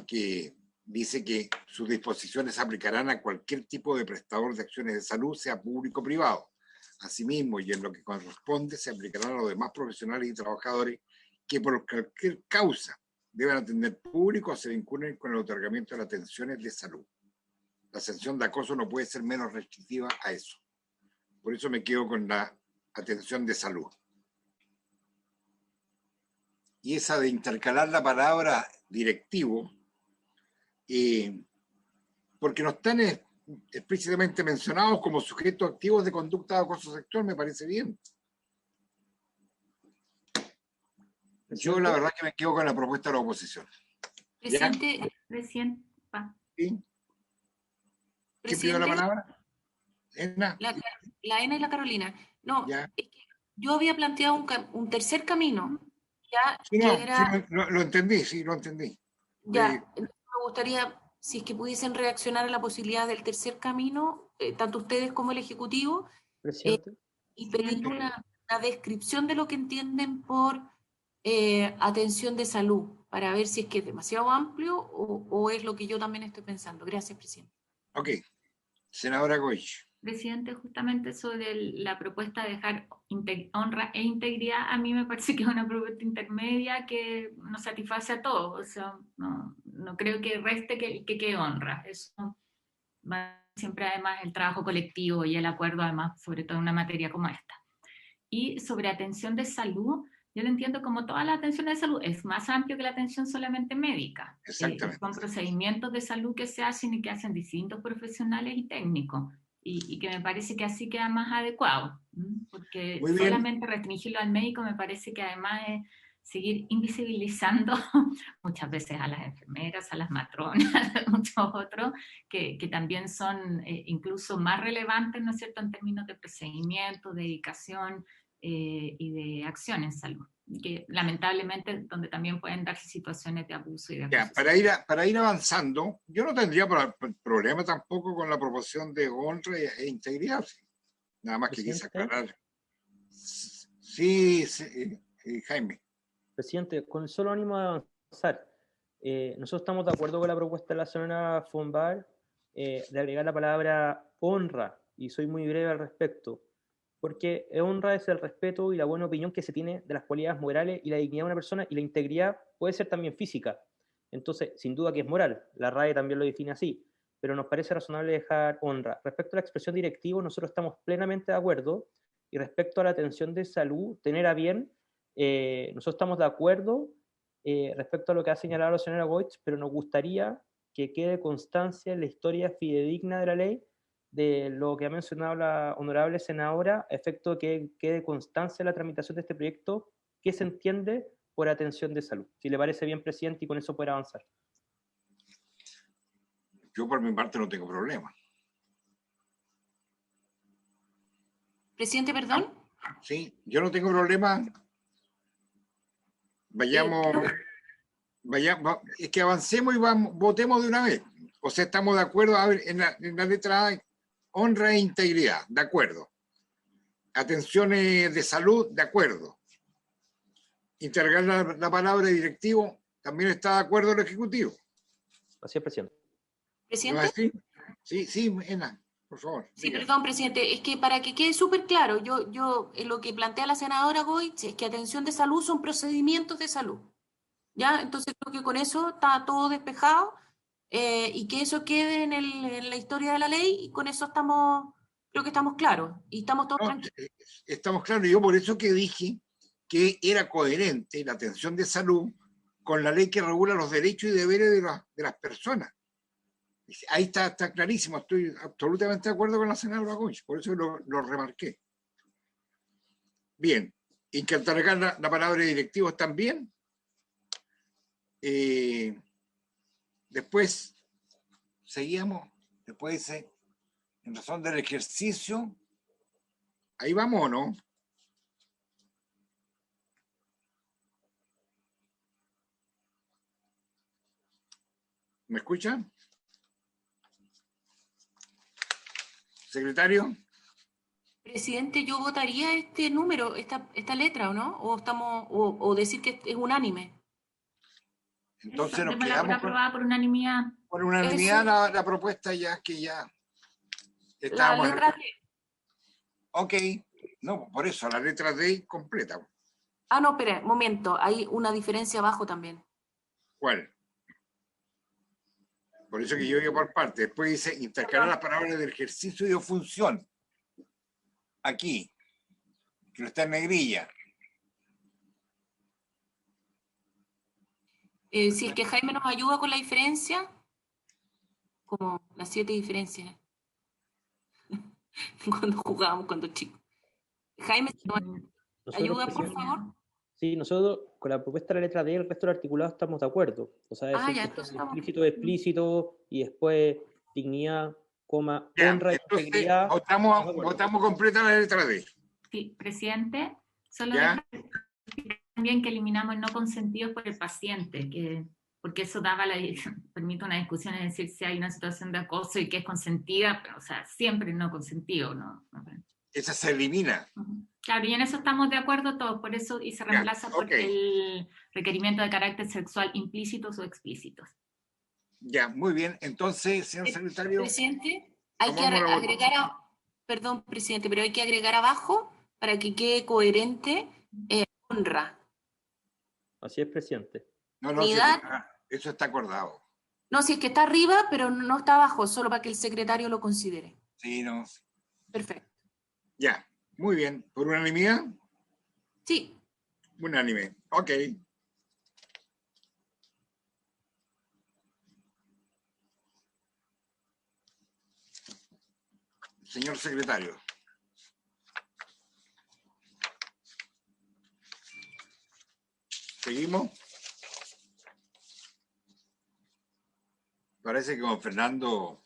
que dice que sus disposiciones se aplicarán a cualquier tipo de prestador de acciones de salud, sea público o privado. Asimismo, y en lo que corresponde, se aplicarán a los demás profesionales y trabajadores que por cualquier causa deban atender público o se vinculen con el otorgamiento de las atenciones de salud. La sanción de acoso no puede ser menos restrictiva a eso. Por eso me quedo con la atención de salud. Y esa de intercalar la palabra directivo, porque no están explícitamente mencionados como sujetos activos de conducta de acoso sexual, me parece bien. Yo la verdad que me quedo con la propuesta de la oposición. Presidente, ¿Sí? ¿Quién pidió la palabra? ¿Ena? La Ena y la Carolina. No, Ya. es que yo había planteado un tercer camino. Ya, Sí, no, que era, sí, lo entendí, sí, lo entendí. ya, me gustaría, si es que pudiesen reaccionar a la posibilidad del tercer camino, tanto ustedes como el Ejecutivo, Presidente. y pedir una descripción de lo que entienden por atención de salud, para ver si es que es demasiado amplio o es lo que yo también estoy pensando. Gracias, presidente. Ok. Senadora Goich. Presidente, justamente sobre la propuesta de dejar honra e integridad, a mí me parece que es una propuesta intermedia que nos satisface a todos. O sea, no creo que reste que quede honra. Eso va siempre además el trabajo colectivo y el acuerdo, además, sobre todo en una materia como esta. Y sobre atención de salud, yo lo entiendo como toda la atención de salud es más amplio que la atención solamente médica. Exactamente. Son procedimientos de salud que se hacen y que hacen distintos profesionales y técnicos. Y que me parece que así queda más adecuado. Porque solamente restringirlo al médico me parece que además es seguir invisibilizando muchas veces a las enfermeras, a las matronas, a muchos otros, que también son incluso más relevantes, ¿no es cierto?, en términos de procedimiento, de dedicación y de acción en salud, que lamentablemente donde también pueden darse situaciones de abuso y de acoso. Para ir avanzando, yo no tendría problema tampoco con la proposición de honra e integridad. Nada más que quise aclarar. Sí, Jaime. Presidente, con el solo ánimo de avanzar, nosotros estamos de acuerdo con la propuesta de la señora Fombar de agregar la palabra honra, y soy muy breve al respecto, porque honra es el respeto y la buena opinión que se tiene de las cualidades morales y la dignidad de una persona, y la integridad puede ser también física. Entonces, sin duda que es moral, la RAE también lo define así, pero nos parece razonable dejar honra. Respecto a la expresión directivo, nosotros estamos plenamente de acuerdo, y respecto a la atención de salud, tener a bien, nosotros estamos de acuerdo respecto a lo que ha señalado la señora Goich, pero nos gustaría que quede constancia en la historia fidedigna de la ley de lo que ha mencionado la honorable senadora, a efecto de que quede constancia en la tramitación de este proyecto, que se entiende por atención de salud. Si le parece bien, presidente, y con eso poder avanzar. Yo por mi parte no tengo problema. Presidente, perdón. Sí, yo no tengo problema. Vayamos, es que avancemos y votemos de una vez. O sea, estamos de acuerdo en la letra A, honra e integridad, de acuerdo. Atenciones de salud, de acuerdo. Integrar la palabra directivo, también está de acuerdo el Ejecutivo. Así es, presidente. ¿Presidente? Sí, Ena, por favor. Sí, perdón, presidente, es que para que quede súper claro, yo lo que plantea la senadora Goich es que atención de salud son procedimientos de salud. ¿Ya? Entonces creo que con eso está todo despejado y que eso quede en la historia de la ley, y con eso creo que estamos claros y estamos todos tranquilos. Estamos claros, y yo por eso que dije que era coherente la atención de salud con la ley que regula los derechos y deberes de las personas. Ahí está clarísimo, estoy absolutamente de acuerdo con la senadora Goich, por eso lo remarqué. Bien, integrar la palabra directivos también. Después seguíamos, después dice, en razón del ejercicio, ahí vamos, ¿o no? ¿Me escuchan? Secretario. Presidente, yo votaría este número, esta letra, ¿o no? O decir que es unánime. Entonces nos Démosla por quedamos aprobada por unanimidad. por unanimidad la propuesta ya que ya estábamos. La letra D. Ok, no, por eso, la letra D completa. Ah, no, espera, momento, hay una diferencia abajo también. ¿Cuál? Por eso que yo digo por parte. Después dice intercalar las palabras del ejercicio y o función. Aquí, que no está en negrilla. Si es que Jaime nos ayuda con la diferencia, como las 7 diferencias, cuando jugábamos cuando chicos. Jaime, ayuda, por favor. Sí, nosotros con la propuesta de la letra D, el resto del articulado estamos de acuerdo. O sea, decir ya, que entonces explícito, explícito, y después dignidad, coma, Ya, honra y entonces, integridad. votamos completa la letra D. Sí, presidente, solo ¿Ya? también que eliminamos no consentidos por el paciente, porque eso permite una discusión, es decir, si hay una situación de acoso y que es consentida, pero, o sea, siempre no consentido, ¿no? Esa se elimina. Claro, y en eso estamos de acuerdo todos, por eso, y se reemplaza por el requerimiento de carácter sexual implícitos o explícitos. Ya, muy bien. Entonces, señor secretario. Presidente, hay que agregar, perdón, presidente, pero hay que agregar abajo para que quede coherente honra. Así es, presidente. No, eso está acordado. No, si es que está arriba, pero no está abajo, solo para que el secretario lo considere. Sí, no. Perfecto. Ya, muy bien. ¿Por unanimidad? Sí. Unánime. Ok. Señor secretario. ¿Seguimos? Parece que con Fernando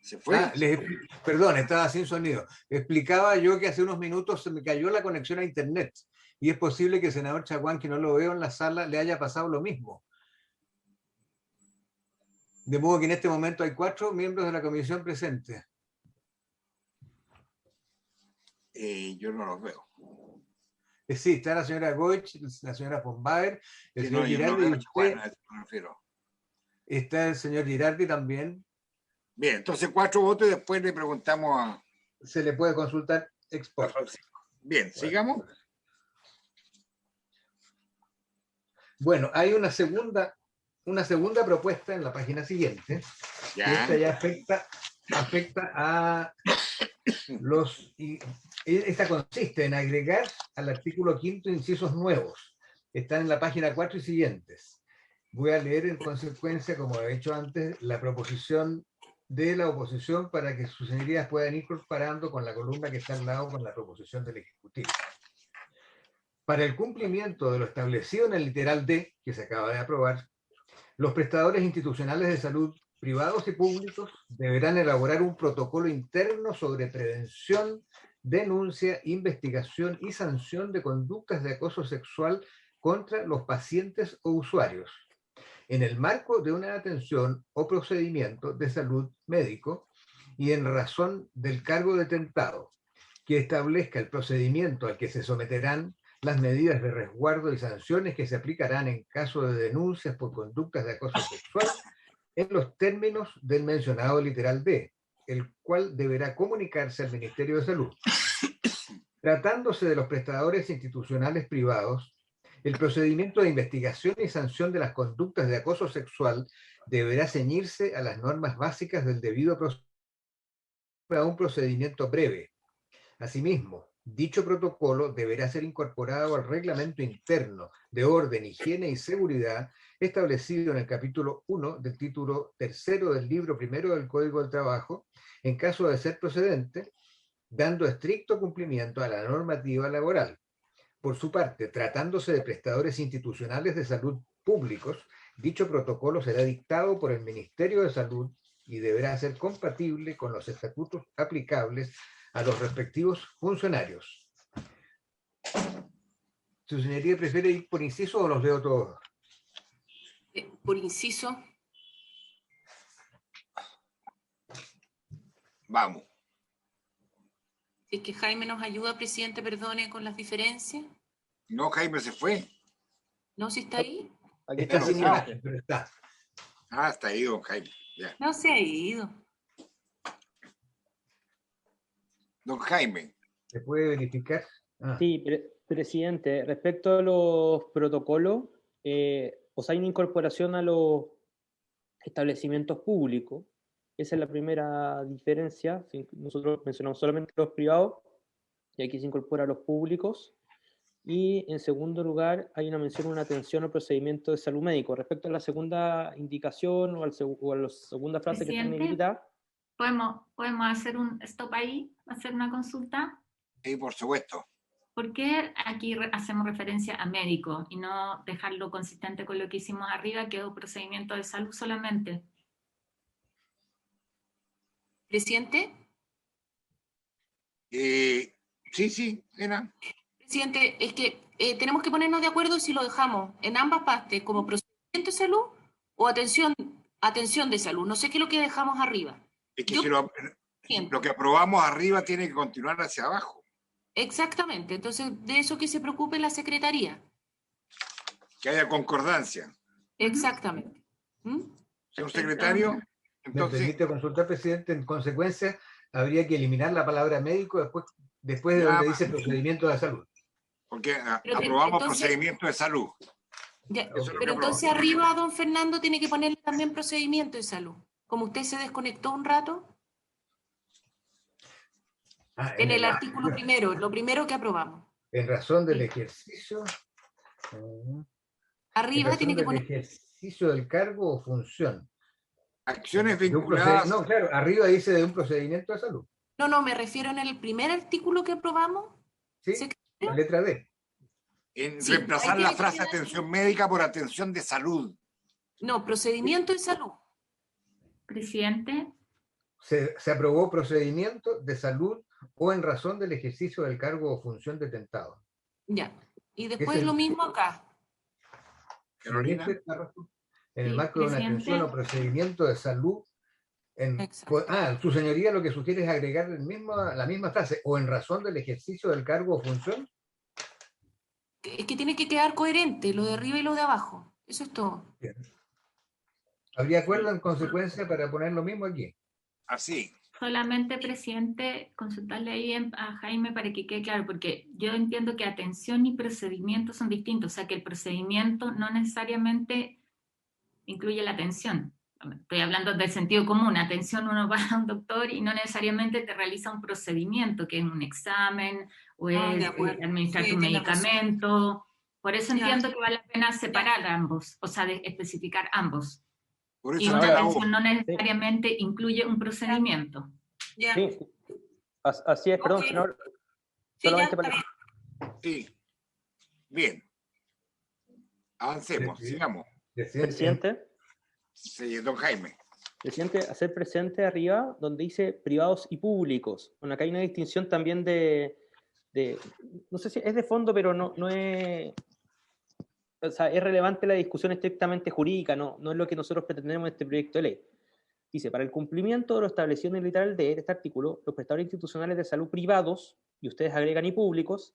se fue. Perdón, estaba sin sonido. Explicaba yo que hace unos minutos se me cayó la conexión a internet y es posible que el senador Chaguán, que no lo veo en la sala, le haya pasado lo mismo. De modo que en este momento hay 4 miembros de la comisión presentes. Yo no los veo. Sí, está la señora Goich, la señora von Baer, el señor Girardi. Está el señor Girardi también. Bien, entonces 4 votos y después le preguntamos a... Se le puede consultar ex post. Bien, sigamos. Bueno, hay una segunda propuesta en la página siguiente. Ya. Y esta ya afecta a los... Esta consiste en agregar al artículo 5º incisos nuevos. Están en la página 4 y siguientes. Voy a leer en consecuencia, como he hecho antes, la proposición de la oposición para que sus señorías puedan ir comparando con la columna que está al lado con la proposición del Ejecutivo. Para el cumplimiento de lo establecido en el literal D, que se acaba de aprobar, los prestadores institucionales de salud, privados y públicos, deberán elaborar un protocolo interno sobre prevención, denuncia, investigación y sanción de conductas de acoso sexual contra los pacientes o usuarios, en el marco de una atención o procedimiento de salud médico y en razón del cargo detentado, que establezca el procedimiento al que se someterán, las medidas de resguardo y sanciones que se aplicarán en caso de denuncias por conductas de acoso sexual en los términos del mencionado literal D, el cual deberá comunicarse al Ministerio de Salud. Tratándose de los prestadores institucionales privados, el procedimiento de investigación y sanción de las conductas de acoso sexual deberá ceñirse a las normas básicas del debido proceso a un procedimiento breve. Asimismo, dicho protocolo deberá ser incorporado al reglamento interno de orden, higiene y seguridad establecido en el capítulo 1 del título 3 del libro 1 del Código del Trabajo, en caso de ser procedente, dando estricto cumplimiento a la normativa laboral. Por su parte, tratándose de prestadores institucionales de salud públicos, dicho protocolo será dictado por el Ministerio de Salud y deberá ser compatible con los estatutos aplicables a los respectivos funcionarios. ¿Su señoría prefiere ir por inciso o los leo todos? Por inciso. Vamos. Si es que Jaime nos ayuda, presidente, perdone con las diferencias. No, Jaime se fue. ¿No? ¿Si está ahí? Aquí Está está, sin presidente. imagen, pero está. Ah, está ahí, don Jaime. Ya. No se ha ido. Don Jaime. ¿Se puede verificar? Ah, Sí, presidente, respecto a los protocolos, o sea, hay una incorporación a los establecimientos públicos. Esa es la primera diferencia. Nosotros mencionamos solamente los privados y aquí se incorpora a los públicos. Y en segundo lugar, hay una mención, una atención al procedimiento de salud médico. Respecto a la segunda indicación o a la segunda frase que está Presidente. negrita, ¿Podemos hacer un stop ahí, hacer una consulta? Sí, por supuesto. ¿Por qué aquí hacemos referencia a médico y no dejarlo consistente con lo que hicimos arriba, que es un procedimiento de salud solamente? Presidente. Sí, Elena. Presidente, es que tenemos que ponernos de acuerdo si lo dejamos en ambas partes como procedimiento de salud o atención de salud. No sé qué es lo que dejamos arriba. Es que Yo- si lo que aprobamos arriba tiene que continuar hacia abajo. Exactamente. Entonces, de eso que se preocupe la Secretaría. Que haya concordancia. Exactamente. ¿Mm? Señor secretario, ¿me entonces, permite consultar, presidente? En consecuencia, habría que eliminar la palabra médico después de Ya, donde dice procedimiento de salud. porque Pero aprobamos entonces- procedimiento de salud. Ya, Eso es lo que pero entonces arriba, don Fernando, tiene que ponerle también procedimiento de salud. Como usted se desconectó un rato, Ah, en el artículo primero, lo primero que aprobamos. En razón del ejercicio. En Arriba razón tiene que del poner... ejercicio del cargo o función. Acciones De un vinculadas. no, claro, arriba dice de un procedimiento de salud. No, me refiero en el primer artículo que aprobamos. ¿Sí? Secretario. La letra D. En Sí, reemplazar ahí la tiene que frase quedar- atención médica por atención de salud. No, procedimiento de salud. Presidente, Se aprobó procedimiento de salud o en razón del ejercicio del cargo o función detentado. Ya. Y después Es el- lo mismo acá. Carolina. Siguiente párrafo. En el Sí, marco de una presidente. atención o procedimiento de salud. Exacto. Su señoría lo que sugiere es agregar la misma frase, o en razón del ejercicio del cargo o función. Es que tiene que quedar coherente lo de arriba y lo de abajo. Eso es todo. Bien. ¿Habría acuerdo en consecuencia para poner lo mismo aquí? Así. solamente, presidente, consultarle ahí a Jaime para que quede claro, porque yo entiendo que atención y procedimiento son distintos, o sea que el procedimiento no necesariamente incluye la atención. Estoy hablando del sentido común. Atención, uno va a un doctor y no necesariamente te realiza un procedimiento, que es un examen o es de acuerdo. administrarte Sí, un tiene razón. medicamento. Por eso Ya. entiendo que vale la pena separar ambos, o sea, de especificar ambos. Por Y eso una está la atención O. no necesariamente incluye un procedimiento. Ya. sí, así es, perdón, Ok. senador. Sí, ya, Solamente está para... bien. Sí. Bien. Avancemos, Sí. sigamos. Presidente, Sí, don Jaime. presidente, hacer presente arriba donde dice privados y públicos. Bueno, acá hay una distinción también no sé si es de fondo, pero no es... O sea, es relevante la discusión estrictamente jurídica, no es lo que nosotros pretendemos en este proyecto de ley. Dice, para el cumplimiento de lo establecido en el literal de este artículo, los prestadores institucionales de salud privados, y ustedes agregan y públicos,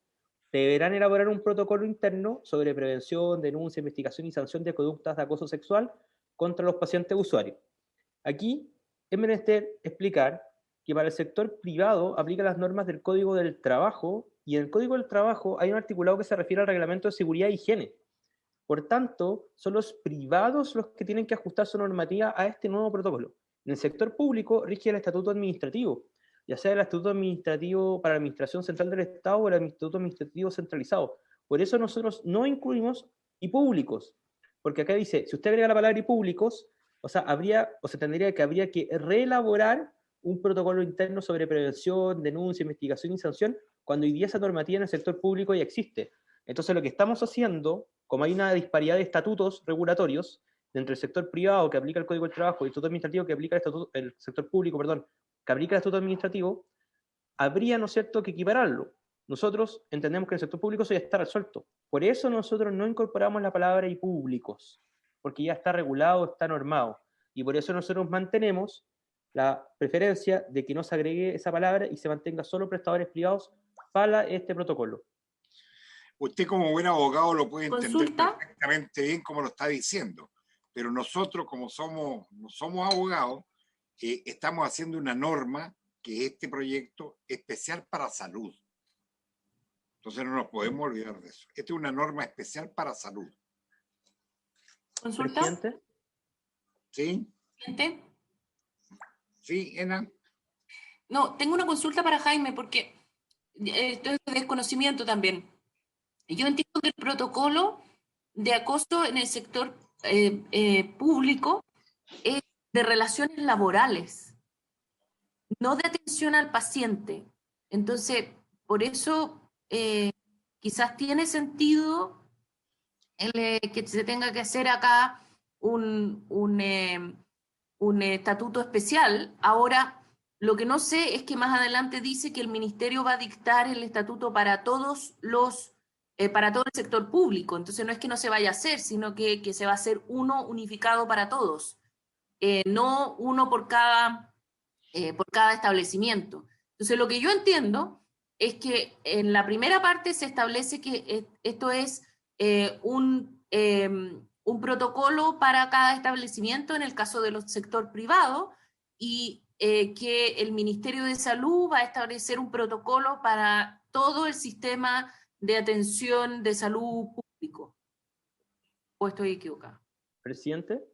deberán elaborar un protocolo interno sobre prevención, denuncia, investigación y sanción de conductas de acoso sexual contra los pacientes usuarios. Aquí es menester explicar que para el sector privado aplica las normas del Código del Trabajo, y en el Código del Trabajo hay un articulado que se refiere al Reglamento de Seguridad e Higiene. Por tanto, son los privados los que tienen que ajustar su normativa a este nuevo protocolo. En el sector público rige el estatuto administrativo, ya sea el estatuto administrativo para la Administración Central del Estado o el estatuto administrativo centralizado. Por eso nosotros no incluimos y públicos, porque acá dice, si usted agrega la palabra y públicos, o sea, habría que reelaborar un protocolo interno sobre prevención, denuncia, investigación y sanción, cuando hoy día esa normativa en el sector público ya existe. Entonces lo que estamos haciendo, como hay una disparidad de estatutos regulatorios entre el sector privado que aplica el Código del Trabajo y el estatuto administrativo que aplica el sector público, perdón, que aplica el estatuto administrativo, habría, ¿no es cierto?, que equipararlo. Nosotros entendemos que en el sector público eso ya está resuelto. Por eso nosotros no incorporamos la palabra y públicos, porque ya está regulado, está normado. Y por eso nosotros mantenemos la preferencia de que no se agregue esa palabra y se mantenga solo prestadores privados para este protocolo. Usted como buen abogado lo puede entender ¿Consulta? perfectamente bien como lo está diciendo, pero nosotros como no somos abogados, estamos haciendo una norma que es este proyecto especial para salud. Entonces no nos podemos olvidar de eso. Esta es una norma especial para salud. ¿Consulta? ¿Presidente? ¿Sí? ¿Gente? ¿Sí, Ena? No, tengo una consulta para Jaime, porque esto es de desconocimiento también. Yo entiendo que el protocolo de acoso en el sector público es de relaciones laborales, no de atención al paciente. Entonces, por eso quizás tiene sentido que se tenga que hacer acá un estatuto especial. Ahora, lo que no sé es que más adelante dice que el ministerio va a dictar el estatuto para todos para todo el sector público. Entonces no es que no se vaya a hacer, sino que se va a hacer uno unificado para todos, no uno por cada establecimiento. Entonces lo que yo entiendo es que en la primera parte se establece que esto es un protocolo para cada establecimiento en el caso del sector privado y que el Ministerio de Salud va a establecer un protocolo para todo el sistema de atención de salud público. ¿O estoy equivocado? ¿Presidente?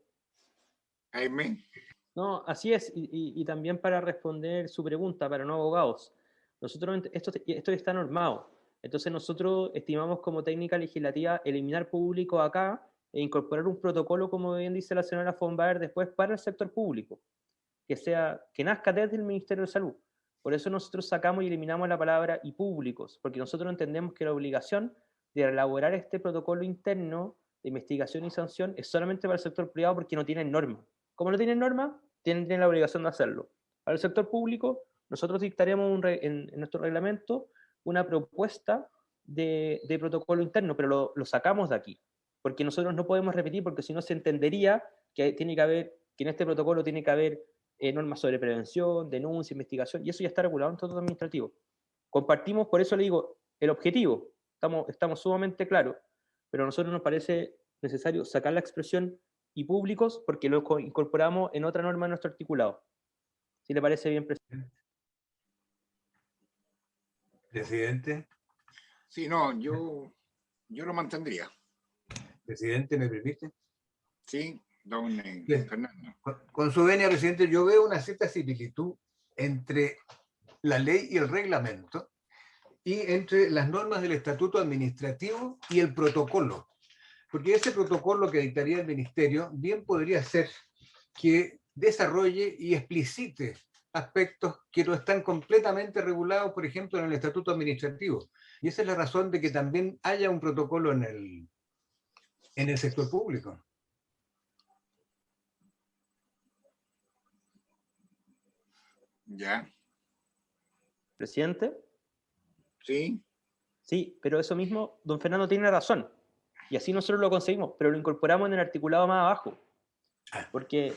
Jaime. No, así es, y también para responder su pregunta, para no abogados, nosotros esto está normado, entonces nosotros estimamos como técnica legislativa eliminar público acá e incorporar un protocolo, como bien dice la señora von Baer, después para el sector público, que nazca desde el Ministerio de Salud. Por eso nosotros sacamos y eliminamos la palabra y públicos, porque nosotros entendemos que la obligación de elaborar este protocolo interno de investigación y sanción es solamente para el sector privado porque no tienen norma. Como no tienen norma, tienen la obligación de hacerlo. Para el sector público, nosotros dictaremos en nuestro reglamento una propuesta de protocolo interno, pero lo sacamos de aquí, porque nosotros no podemos repetir, porque si no se entendería que en este protocolo tiene que haber normas sobre prevención, denuncia, investigación, y eso ya está regulado en el Estatuto Administrativo. Compartimos, por eso le digo, el objetivo, estamos sumamente claros, pero a nosotros nos parece necesario sacar la expresión y públicos porque lo incorporamos en otra norma de nuestro articulado. Si le parece bien, presidente. Presidente. Sí, no, yo lo mantendría. Presidente, ¿me permite? Sí, don Fernando. Con su venia, presidente, yo veo una cierta similitud entre la ley y el reglamento y entre las normas del estatuto administrativo y el protocolo. Porque ese protocolo que dictaría el ministerio bien podría ser que desarrolle y explicite aspectos que no están completamente regulados, por ejemplo, en el estatuto administrativo. Y esa es la razón de que también haya un protocolo en el sector público. ¿Ya? ¿Presidente? Sí. Sí, pero eso mismo, don Fernando tiene razón. Y así nosotros lo conseguimos, pero lo incorporamos en el articulado más abajo. Porque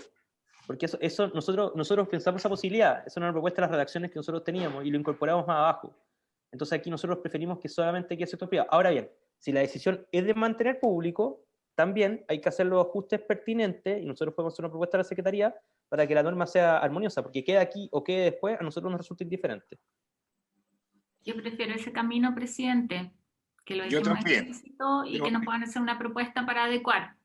eso nosotros pensamos esa posibilidad, esa era una propuesta de las redacciones que nosotros teníamos y lo incorporamos más abajo. Entonces aquí nosotros preferimos que solamente quede sector privado. Ahora bien, si la decisión es de mantener público, también hay que hacer los ajustes pertinentes y nosotros podemos hacer una propuesta a la Secretaría para que la norma sea armoniosa, porque quede aquí o quede después, a nosotros nos resulta indiferente. Yo prefiero ese camino, presidente, que lo Yo dejemos también. explícito y que nos puedan hacer una propuesta para adecuar.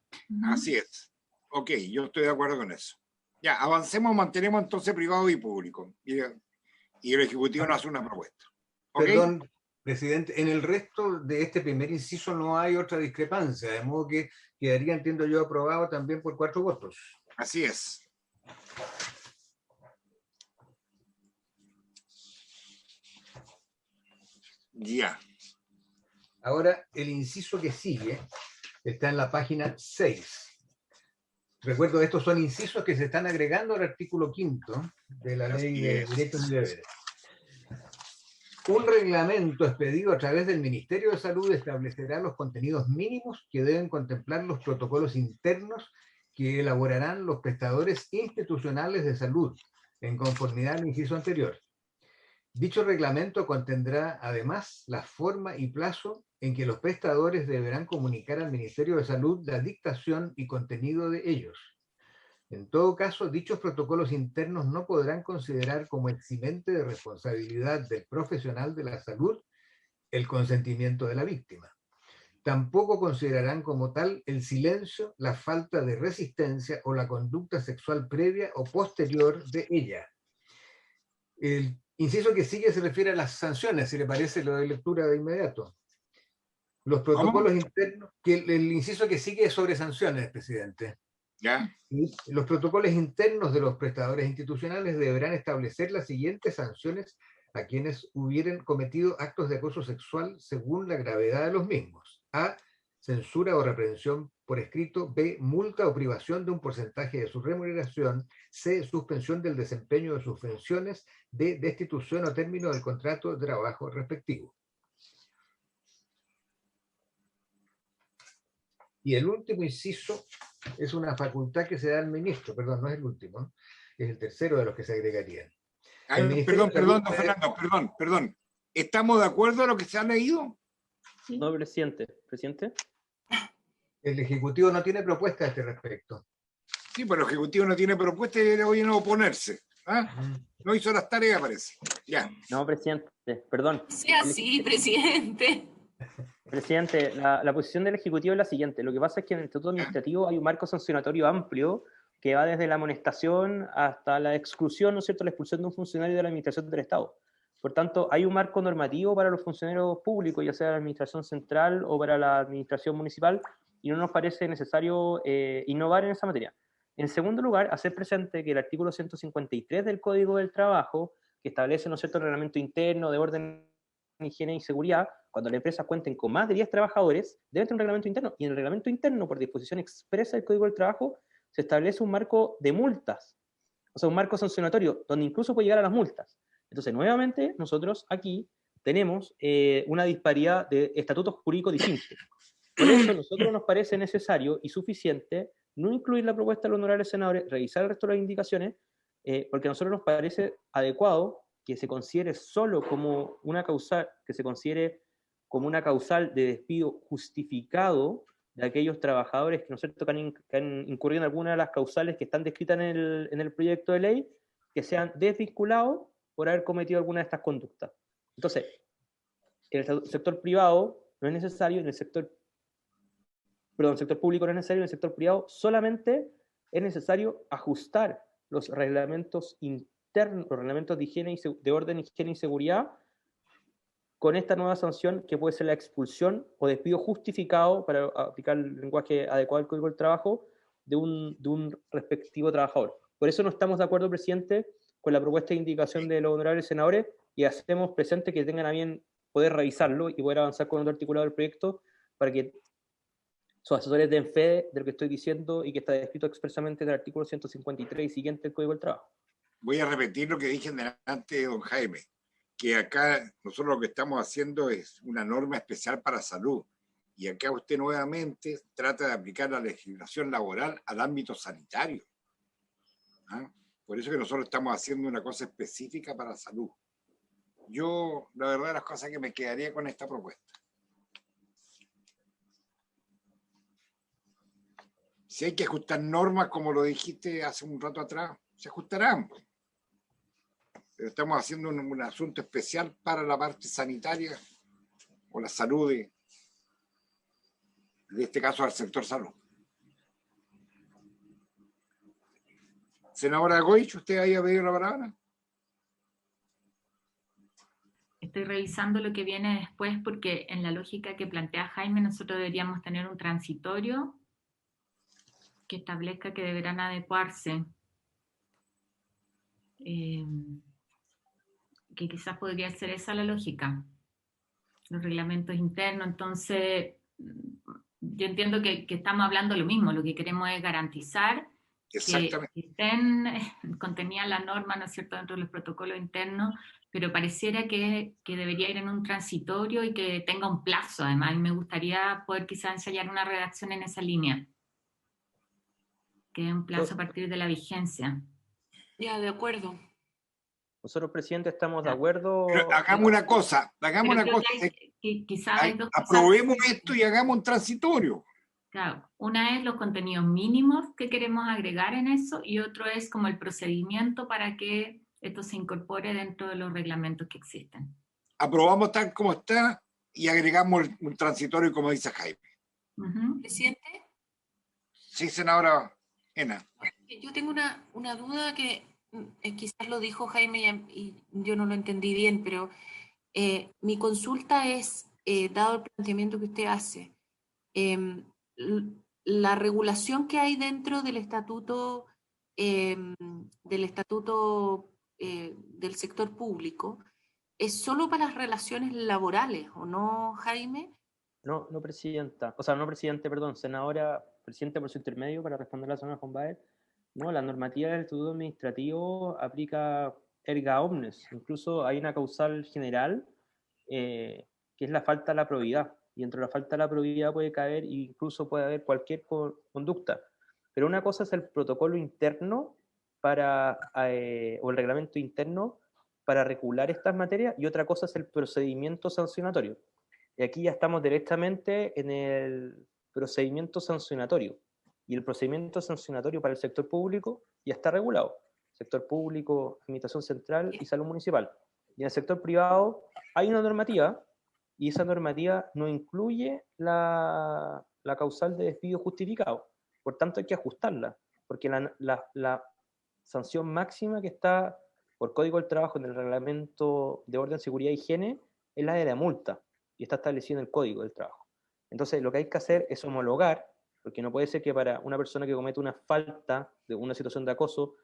Así es. Ok, yo estoy de acuerdo con eso. Ya, avancemos, mantenemos entonces privado y público. Y el Ejecutivo nos hace una propuesta. ¿Okay? Perdón, presidente, en el resto de este primer inciso no hay otra discrepancia, de modo que quedaría, entiendo yo, aprobado también por 4 votos. Así es. Ya. Ahora, el inciso que sigue está en la página 6. Recuerdo, estos son incisos que se están agregando al artículo 5º de la Ley de Derechos y Deberes. Un reglamento expedido a través del Ministerio de Salud establecerá los contenidos mínimos que deben contemplar los protocolos internos que elaborarán los prestadores institucionales de salud, en conformidad al inciso anterior. Dicho reglamento contendrá además la forma y plazo en que los prestadores deberán comunicar al Ministerio de Salud la dictación y contenido de ellos. En todo caso, dichos protocolos internos no podrán considerar como eximente de responsabilidad del profesional de la salud el consentimiento de la víctima. Tampoco considerarán como tal el silencio, la falta de resistencia o la conducta sexual previa o posterior de ella. El inciso que sigue se refiere a las sanciones, si le parece, lo de lectura de inmediato. Los protocolos internos, que el inciso que sigue es sobre sanciones, presidente. ¿Ya? Los protocolos internos de los prestadores institucionales deberán establecer las siguientes sanciones a quienes hubieran cometido actos de acoso sexual según la gravedad de los mismos. A. Censura o reprensión por escrito. B. Multa o privación de un porcentaje de su remuneración. C. Suspensión del desempeño de sus funciones. D. Destitución o término del contrato de trabajo respectivo. Y el último inciso es una facultad que se da al ministro, perdón, no es el último, es el tercero de los que se agregarían. Perdón. ¿Estamos de acuerdo a lo que se ha leído? No, presidente. ¿Presidente? El Ejecutivo no tiene propuesta a este respecto. Sí, pero el Ejecutivo no tiene propuesta y le voy a oponerse. ¿Ah? No hizo las tareas, parece. Ya. No, presidente, perdón. Sea así, presidente. Presidente, la posición del Ejecutivo es la siguiente. Lo que pasa es que en el Estatuto Administrativo hay un marco sancionatorio amplio que va desde la amonestación hasta la exclusión, ¿no es cierto?, la expulsión de un funcionario de la Administración del Estado. Por tanto, hay un marco normativo para los funcionarios públicos, ya sea la Administración Central o para la Administración Municipal, y no nos parece necesario innovar en esa materia. En segundo lugar, hacer presente que el artículo 153 del Código del Trabajo, que establece, ¿no es cierto?, el reglamento interno de orden, higiene y seguridad, cuando las empresas cuenten con más de 10 trabajadores, debe tener un reglamento interno, y en el reglamento interno, por disposición expresa del Código del Trabajo, se establece un marco de multas, o sea, un marco sancionatorio, donde incluso puede llegar a las multas. Entonces, nuevamente, nosotros aquí tenemos una disparidad de estatutos jurídicos distintos. Por eso, a nosotros nos parece necesario y suficiente no incluir la propuesta de los honorables senadores, revisar el resto de las indicaciones, porque a nosotros nos parece adecuado que se considere solo como una causal, que se considere como una causal de despido justificado de aquellos trabajadores que, ¿no es cierto?, que han incurrido en alguna de las causales que están descritas en el proyecto de ley, que sean desvinculados por haber cometido alguna de estas conductas. Entonces, en el sector privado no es necesario, en el sector público no es necesario, en el sector privado solamente es necesario ajustar los reglamentos internos, los reglamentos de orden, higiene y seguridad, con esta nueva sanción que puede ser la expulsión o despido justificado, para aplicar el lenguaje adecuado al Código del Trabajo, de un respectivo trabajador. Por eso no estamos de acuerdo, presidente, con la propuesta de indicación de los honorables senadores, y hacemos presente que tengan a bien poder revisarlo y poder avanzar con otro articulado del proyecto para que sus asesores den fe de lo que estoy diciendo y que está descrito expresamente en el artículo 153 y siguiente del Código del Trabajo. Voy a repetir lo que dije delante de don Jaime, que acá nosotros lo que estamos haciendo es una norma especial para salud, y acá usted nuevamente trata de aplicar la legislación laboral al ámbito sanitario. ¿Ah? Por eso que nosotros estamos haciendo una cosa específica para salud. Yo, la verdad, las cosas que me quedaría con esta propuesta. Si hay que ajustar normas, como lo dijiste hace un rato atrás, se ajustarán. Pero estamos haciendo un asunto especial para la parte sanitaria o la salud de este caso al sector salud. Senadora Goich, ¿usted había pedido la palabra? Estoy revisando lo que viene después porque en la lógica que plantea Jaime nosotros deberíamos tener un transitorio que establezca que deberán adecuarse, que quizás podría ser esa la lógica. los reglamentos internos. Entonces, yo entiendo que estamos hablando lo mismo, lo que queremos es garantizar que estén contenidas las normas, ¿no es cierto?, dentro de los protocolos internos, pero pareciera que debería ir en un transitorio y que tenga un plazo. Además, me gustaría poder quizá ensayar una redacción en esa línea, que dé un plazo a partir de la vigencia. Ya, de acuerdo. Nosotros, presidente, estamos de acuerdo. Pero hagamos una cosa, aprobemos esto y hagamos un transitorio. Claro, una es los contenidos mínimos que queremos agregar en eso y otro es como el procedimiento para que esto se incorpore dentro de los reglamentos que existen. Aprobamos tal como está y agregamos un transitorio, como dice Jaime. ¿Presidente? Sí, senadora Ena. Yo tengo una duda que quizás lo dijo Jaime y yo no lo entendí bien, pero mi consulta es, dado el planteamiento que usted hace, la regulación que hay dentro del estatuto del sector público es solo para las relaciones laborales, ¿o no, Jaime? No, presidenta, o sea, no presidente, perdón, senadora, presidente por su intermedio para responder a la señora Juan Baez. No, la normativa del estatuto administrativo aplica erga omnes, incluso hay una causal general que es la falta de la probidad. Y entre la falta de la probidad puede caer e incluso puede haber cualquier conducta. Pero una cosa es el protocolo interno o el reglamento interno para regular estas materias y otra cosa es el procedimiento sancionatorio. Y aquí ya estamos directamente en el procedimiento sancionatorio. Y el procedimiento sancionatorio para el sector público ya está regulado. Sector público, administración central y salud municipal. Y en el sector privado hay una normativa y esa normativa no incluye la causal de despido justificado. Por tanto, hay que ajustarla, porque la sanción máxima que está por Código del Trabajo en el Reglamento de Orden, Seguridad e Higiene es la de la multa, y está establecido en el Código del Trabajo. Entonces, lo que hay que hacer es homologar, porque no puede ser que para una persona que comete una falta de una situación de acoso,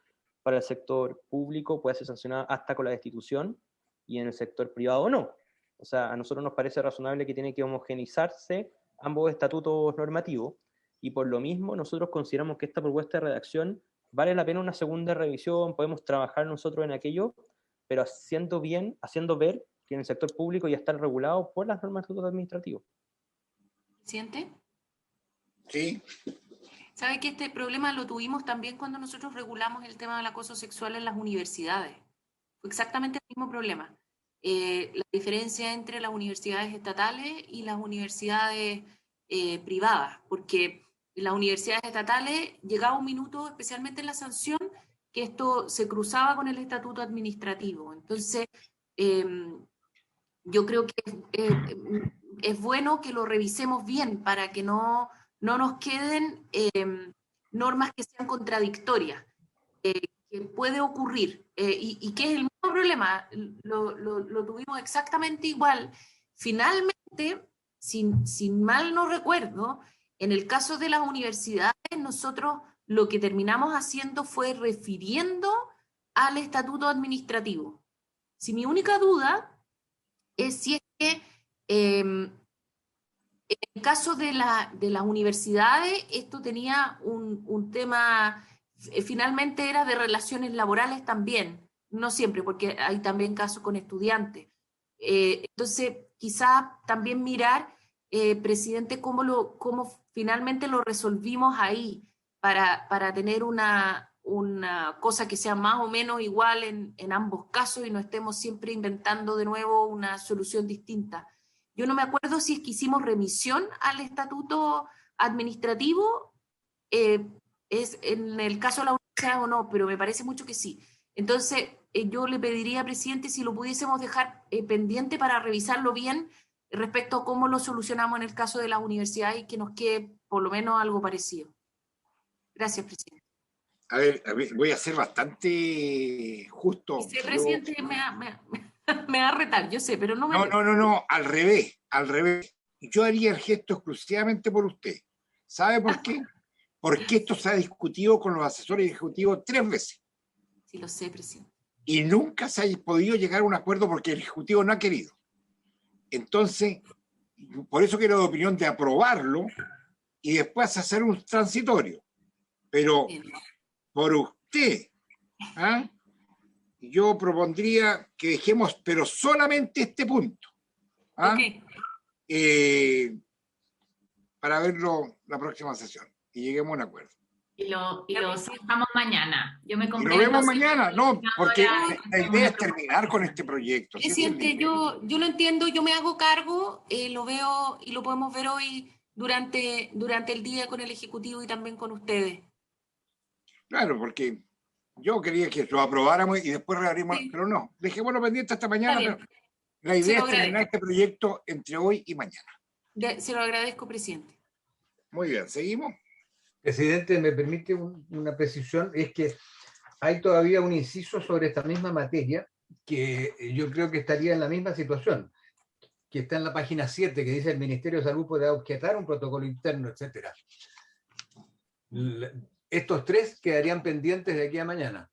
para el sector público pueda ser sancionada hasta con la destitución, y en el sector privado no. O sea, a nosotros nos parece razonable que tiene que homogenizarse ambos estatutos normativos, y por lo mismo nosotros consideramos que esta propuesta de redacción vale la pena una segunda revisión, podemos trabajar nosotros en aquello, pero haciendo ver que en el sector público ya están regulados por las normas de estatuto administrativo. ¿Presidente? Sí. ¿Sabe que este problema lo tuvimos también cuando nosotros regulamos el tema del acoso sexual en las universidades? Fue exactamente el mismo problema. La diferencia entre las universidades estatales y las universidades privadas, porque en las universidades estatales llegaba un minuto, especialmente en la sanción, que esto se cruzaba con el estatuto administrativo. Entonces, yo creo que es bueno que lo revisemos bien para que no nos queden normas que sean contradictorias, que puede ocurrir, y que es el mismo problema, lo tuvimos exactamente igual. Finalmente, sin mal no recuerdo, en el caso de las universidades, nosotros lo que terminamos haciendo fue refiriendo al estatuto administrativo. Si mi única duda es si es que en el caso de las universidades, esto tenía un tema, finalmente era de relaciones laborales también, no siempre, porque hay también casos con estudiantes. Entonces, quizá también mirar, presidente, cómo finalmente lo resolvimos ahí, para tener una cosa que sea más o menos igual en ambos casos y no estemos siempre inventando de nuevo una solución distinta. Yo no me acuerdo si es que hicimos remisión al estatuto administrativo, es en el caso de la universidad o no, pero me parece mucho que sí. Entonces, yo le pediría, presidente, si lo pudiésemos dejar pendiente para revisarlo bien respecto a cómo lo solucionamos en el caso de las universidades y que nos quede por lo menos algo parecido. Gracias, presidente. A ver, voy a ser bastante justo. Sí, presidente, me va a retar, yo sé, pero no me... No, al revés. Yo haría el gesto exclusivamente por usted. ¿Sabe por qué? Porque esto se ha discutido con los asesores ejecutivos 3 veces. Sí, lo sé, presidente. Y nunca se ha podido llegar a un acuerdo porque el Ejecutivo no ha querido. Entonces, por eso quiero la opinión de aprobarlo y después hacer un transitorio. Pero por usted, ¿ah? Yo propondría que dejemos, pero solamente este punto, ¿ah? Ok. Para verlo la próxima sesión y lleguemos a un acuerdo. Y lo dejamos mañana. Yo me Y lo comprometo. vemos mañana, no, porque Ahora, la idea es terminar con este proyecto. ¿Sí? Presidente, yo lo entiendo, yo me hago cargo, lo veo y lo podemos ver hoy durante el día con el Ejecutivo y también con ustedes. Claro, porque yo quería que lo aprobáramos y después reabrimos, Sí. pero no, dejémoslo pendiente hasta mañana. Está bien. Pero la idea lo es terminar agradezco. este proyecto entre hoy y mañana. Se lo agradezco, presidente. Muy bien, ¿seguimos? Presidente, me permite una precisión, es que hay todavía un inciso sobre esta misma materia que yo creo que estaría en la misma situación, que está en la página 7, que dice el Ministerio de Salud puede objetar un protocolo interno, etc. Estos tres quedarían pendientes de aquí a mañana.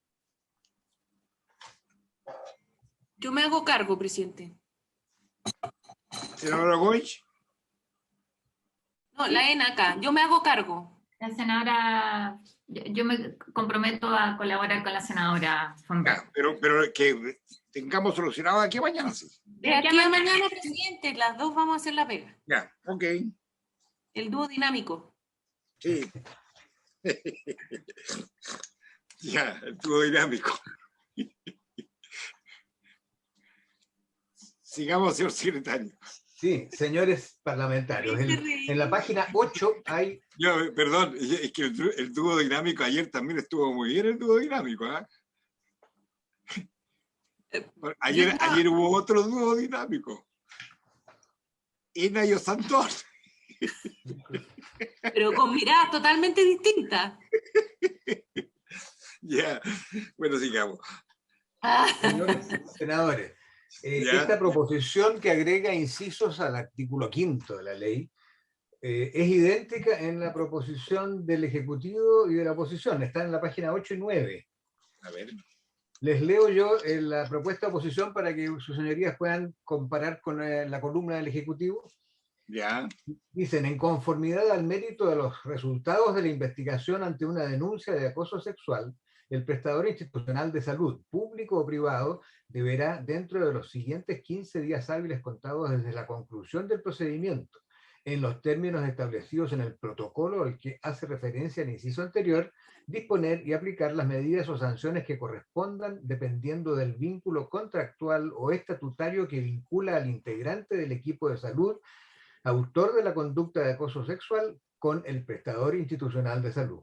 Yo me hago cargo, presidente. Senadora Goich. No, la ENA acá. Yo me hago cargo. la senadora, yo me comprometo a colaborar con la senadora Fonberg. Ya, pero que tengamos solucionado aquí a mañana, sí. De aquí a mañana, presidente, las dos vamos a hacer la pega. Ya, ok. El dúo dinámico. Sí. Ya, el tubo dinámico. Sigamos, señor secretario. Sí, señores parlamentarios. En la página 8 hay... Yo, perdón, es que el dúo dinámico ayer también estuvo muy bien, el dúo dinámico. Ayer hubo otro dúo dinámico. Ena y Osantón. Pero con miradas totalmente distintas. Ya, bueno, sigamos. Señores senadores, esta proposición que agrega incisos al artículo 5º de la ley es idéntica en la proposición del Ejecutivo y de la oposición. Está en la página 8 y 9. A ver. Les leo yo la propuesta de oposición para que sus señorías puedan comparar con la columna del Ejecutivo. Ya. Dicen, en conformidad al mérito de los resultados de la investigación ante una denuncia de acoso sexual, el prestador institucional de salud, público o privado, deberá, dentro de los siguientes 15 días hábiles contados desde la conclusión del procedimiento, en los términos establecidos en el protocolo al que hace referencia el inciso anterior, disponer y aplicar las medidas o sanciones que correspondan dependiendo del vínculo contractual o estatutario que vincula al integrante del equipo de salud, autor de la conducta de acoso sexual, con el prestador institucional de salud.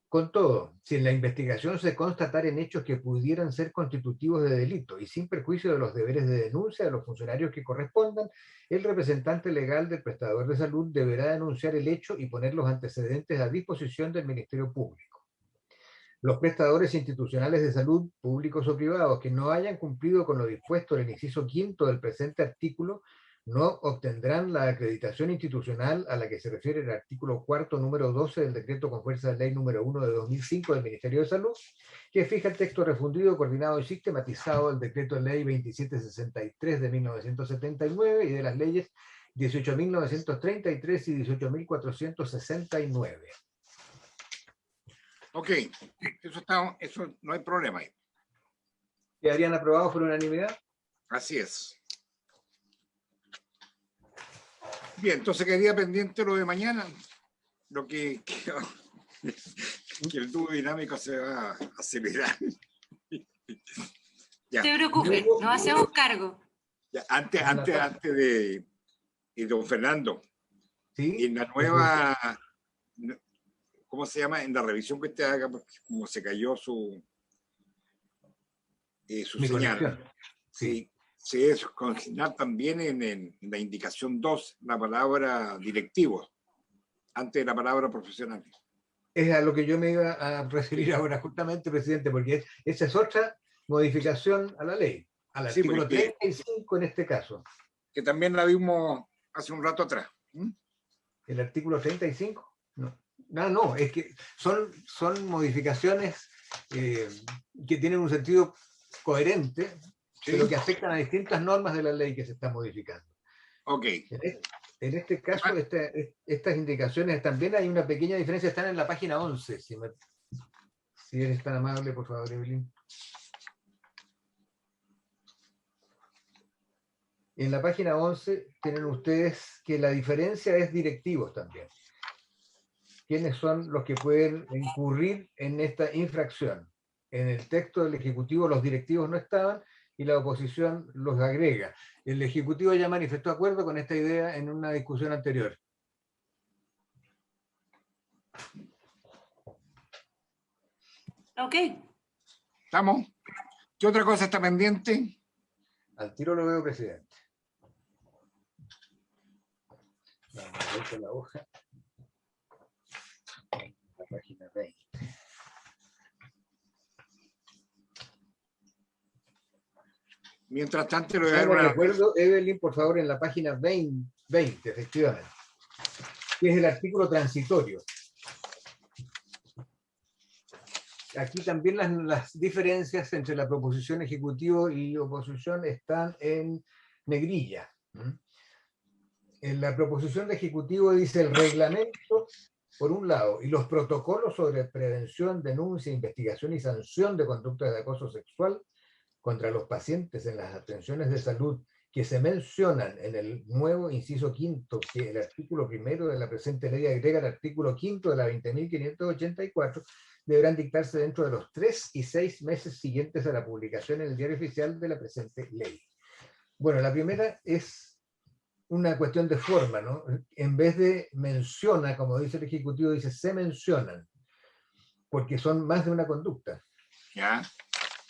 Con todo, si en la investigación se constataren hechos que pudieran ser constitutivos de delito y sin perjuicio de los deberes de denuncia de los funcionarios que correspondan, el representante legal del prestador de salud deberá denunciar el hecho y poner los antecedentes a disposición del Ministerio Público. Los prestadores institucionales de salud, públicos o privados, que no hayan cumplido con lo dispuesto en el inciso 5º del presente artículo, no obtendrán la acreditación institucional a la que se refiere el artículo 4º, número 12 del decreto con fuerza de ley número 1 de 2005 del Ministerio de Salud, que fija el texto refundido, coordinado y sistematizado del decreto de ley 2763 de 1979 y de las leyes 18.933 y 18.469. Ok, eso no hay problema ahí. ¿Quedarían aprobados por unanimidad? Así es. Bien, entonces quedaría pendiente lo de mañana, lo que el dúo dinámico se va a acelerar. Ya. No se preocupe, nos hacemos cargo. Ya, antes de don Fernando, ¿Sí? en la nueva, ¿cómo se llama? En la revisión que usted haga, porque como se cayó su señal. Conexión. Sí. Se debe consignar también en la indicación 2 la palabra directivos, antes de la palabra profesional. Es a lo que yo me iba a referir ahora justamente, presidente, porque esa es otra modificación a la ley, al artículo 35 en este caso. Que también la vimos hace un rato atrás. ¿El artículo 35? No, es que son modificaciones que tienen un sentido coherente pero que afectan a distintas normas de la ley que se están modificando. Ok. En este caso, estas indicaciones también hay una pequeña diferencia, están en la página 11, si eres tan amable, por favor, Evelyn. En la página 11 tienen ustedes que la diferencia es directivos también. ¿Quiénes son los que pueden incurrir en esta infracción? En el texto del Ejecutivo los directivos no estaban y la oposición los agrega. El Ejecutivo ya manifestó acuerdo con esta idea en una discusión anterior. Ok. ¿Estamos? ¿Qué otra cosa está pendiente? Al tiro lo veo, presidente. Vamos a ver con la hoja. La página 20. Mientras tanto, lo voy a Yo dar me una... recuerdo, Evelyn, por favor, en la página 20, efectivamente, que es el artículo transitorio. Aquí también las diferencias entre la proposición ejecutivo y oposición están en negrilla. En la proposición de ejecutivo dice el reglamento, por un lado, y los protocolos sobre prevención, denuncia, investigación y sanción de conductas de acoso sexual contra los pacientes en las atenciones de salud que se mencionan en el nuevo inciso quinto, que el artículo primero de la presente ley agrega el artículo quinto de la 20.584, deberán dictarse dentro de los 3 y 6 meses siguientes a la publicación en el diario oficial de la presente ley. Bueno, la primera es una cuestión de forma, ¿no? En vez de menciona, como dice el Ejecutivo, dice se mencionan, porque son más de una conducta. ¿Ya?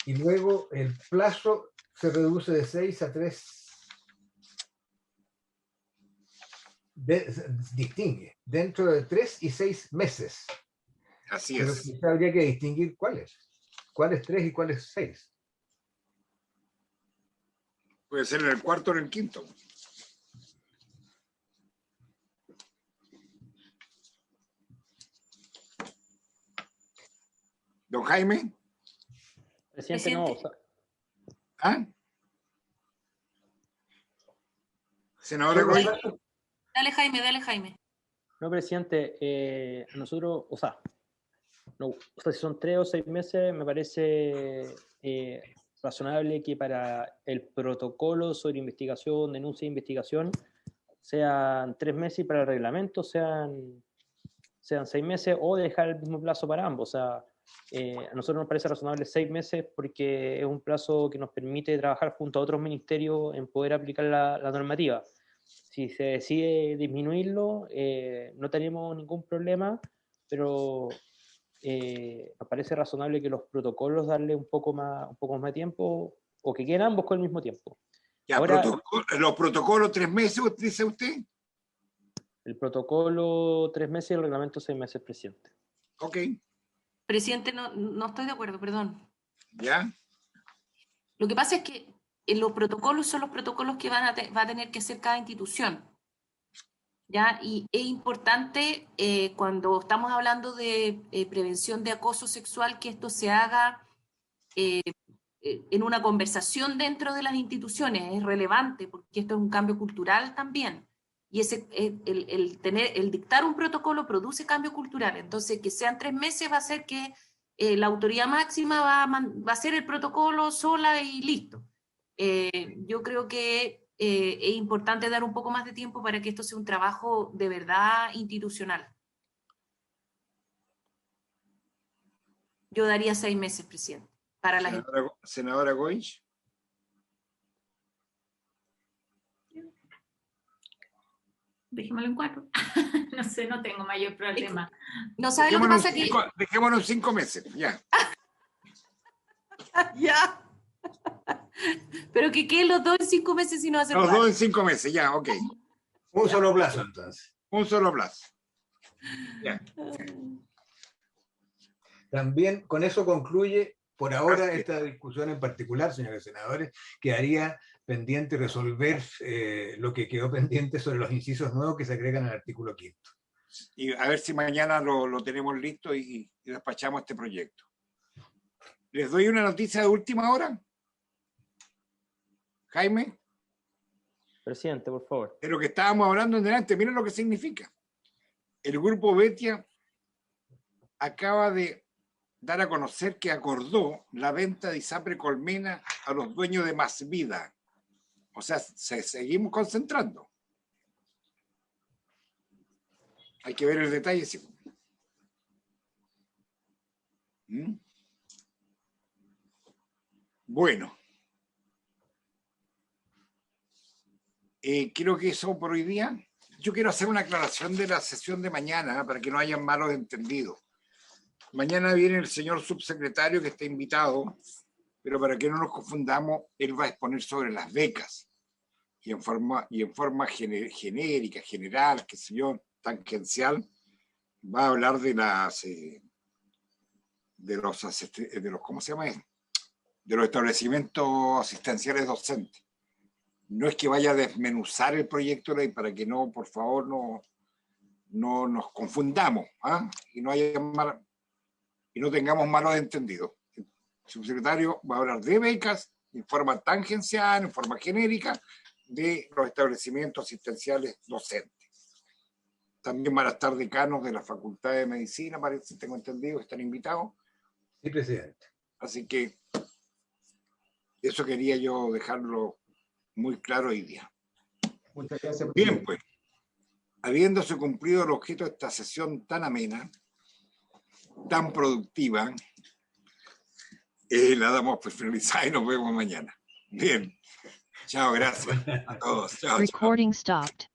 Y luego el plazo se reduce de 6 a 3. Distingue, dentro de 3 y 6 meses. Así Pero es. quizá habría que distinguir cuáles. ¿Cuáles 3 y cuáles 6? Puede ser en el cuarto o en el quinto. Don Jaime. Presidente, no, o sea, ¿Ah? Senadora Goy. Dale, Jaime, dale, Jaime. no, presidente, nosotros, o sea, si son 3 o 6 meses, me parece razonable que para el protocolo sobre investigación, denuncia e investigación, sean 3 meses y para el reglamento sean 6 meses o dejar el mismo plazo para ambos. O sea, a nosotros nos parece razonable 6 meses porque es un plazo que nos permite trabajar junto a otros ministerios en poder aplicar la normativa. Si se decide disminuirlo, no tenemos ningún problema, pero nos parece razonable que los protocolos darle un poco más de tiempo o que queden ambos con el mismo tiempo. Ya, Ahora, los protocolos 3 meses, dice usted. el protocolo 3 meses y el reglamento 6 meses, presidente. Ok. Presidente, no estoy de acuerdo, perdón. ¿Ya? Lo que pasa es que los protocolos son los protocolos que va a tener que hacer cada institución. ¿Ya? Y es importante cuando estamos hablando de prevención de acoso sexual que esto se haga en una conversación dentro de las instituciones. Es relevante porque esto es un cambio cultural también. Y el dictar un protocolo produce cambio cultural. Entonces, que sean 3 meses va a hacer que la autoridad máxima va a hacer el protocolo sola y listo. Yo creo que es importante dar un poco más de tiempo para que esto sea un trabajo de verdad institucional. Yo daría 6 meses, presidente. Para la Senadora Goich. Dejémoslo en 4. No sé, no tengo mayor problema. No sabe lo que pasa aquí. Dejémonos en 5 meses, ya. Ya. Pero que queden los 2 en 5 meses y no hacer Los más. 2 en 5 meses, ya, ok. Un solo plazo, entonces. Un solo plazo. Ya. También con eso concluye por ahora esta discusión en particular, señores senadores. Quedaría pendiente resolver lo que quedó pendiente sobre los incisos nuevos que se agregan al artículo 5. Y a ver si mañana lo tenemos listo y despachamos este proyecto. ¿Les doy una noticia de última hora? Jaime, Presidente, por favor. de lo que estábamos hablando en delante, miren lo que significa. El grupo Betia acaba de dar a conocer que acordó la venta de ISAPRE Colmena a los dueños de Más Vida. O sea, seguimos concentrando. Hay que ver el detalle. Sí. Bueno. Creo que eso por hoy día. Yo quiero hacer una aclaración de la sesión de mañana para que no hayan malos entendidos. Mañana viene el señor subsecretario que está invitado, pero para que no nos confundamos, él va a exponer sobre las becas y en forma genérica, general, qué sé yo, tangencial, va a hablar de los ¿cómo se llama? De los establecimientos asistenciales docentes. No es que vaya a desmenuzar el proyecto de ley para que no, por favor, no nos confundamos, ¿ah? Y no tengamos malos entendidos. El subsecretario va a hablar de becas en forma tangencial, en forma genérica, de los establecimientos asistenciales docentes. También van a estar decanos de la Facultad de Medicina, parece, tengo entendido, están invitados. Sí, presidente. Así que eso quería yo dejarlo muy claro hoy día. Muchas gracias. Bien, pues, habiéndose cumplido el objeto de esta sesión tan amena, tan productiva, la damos por finalizada y nos vemos mañana. Bien. Chao, gracias a todos. Chao, chao. Recording stopped.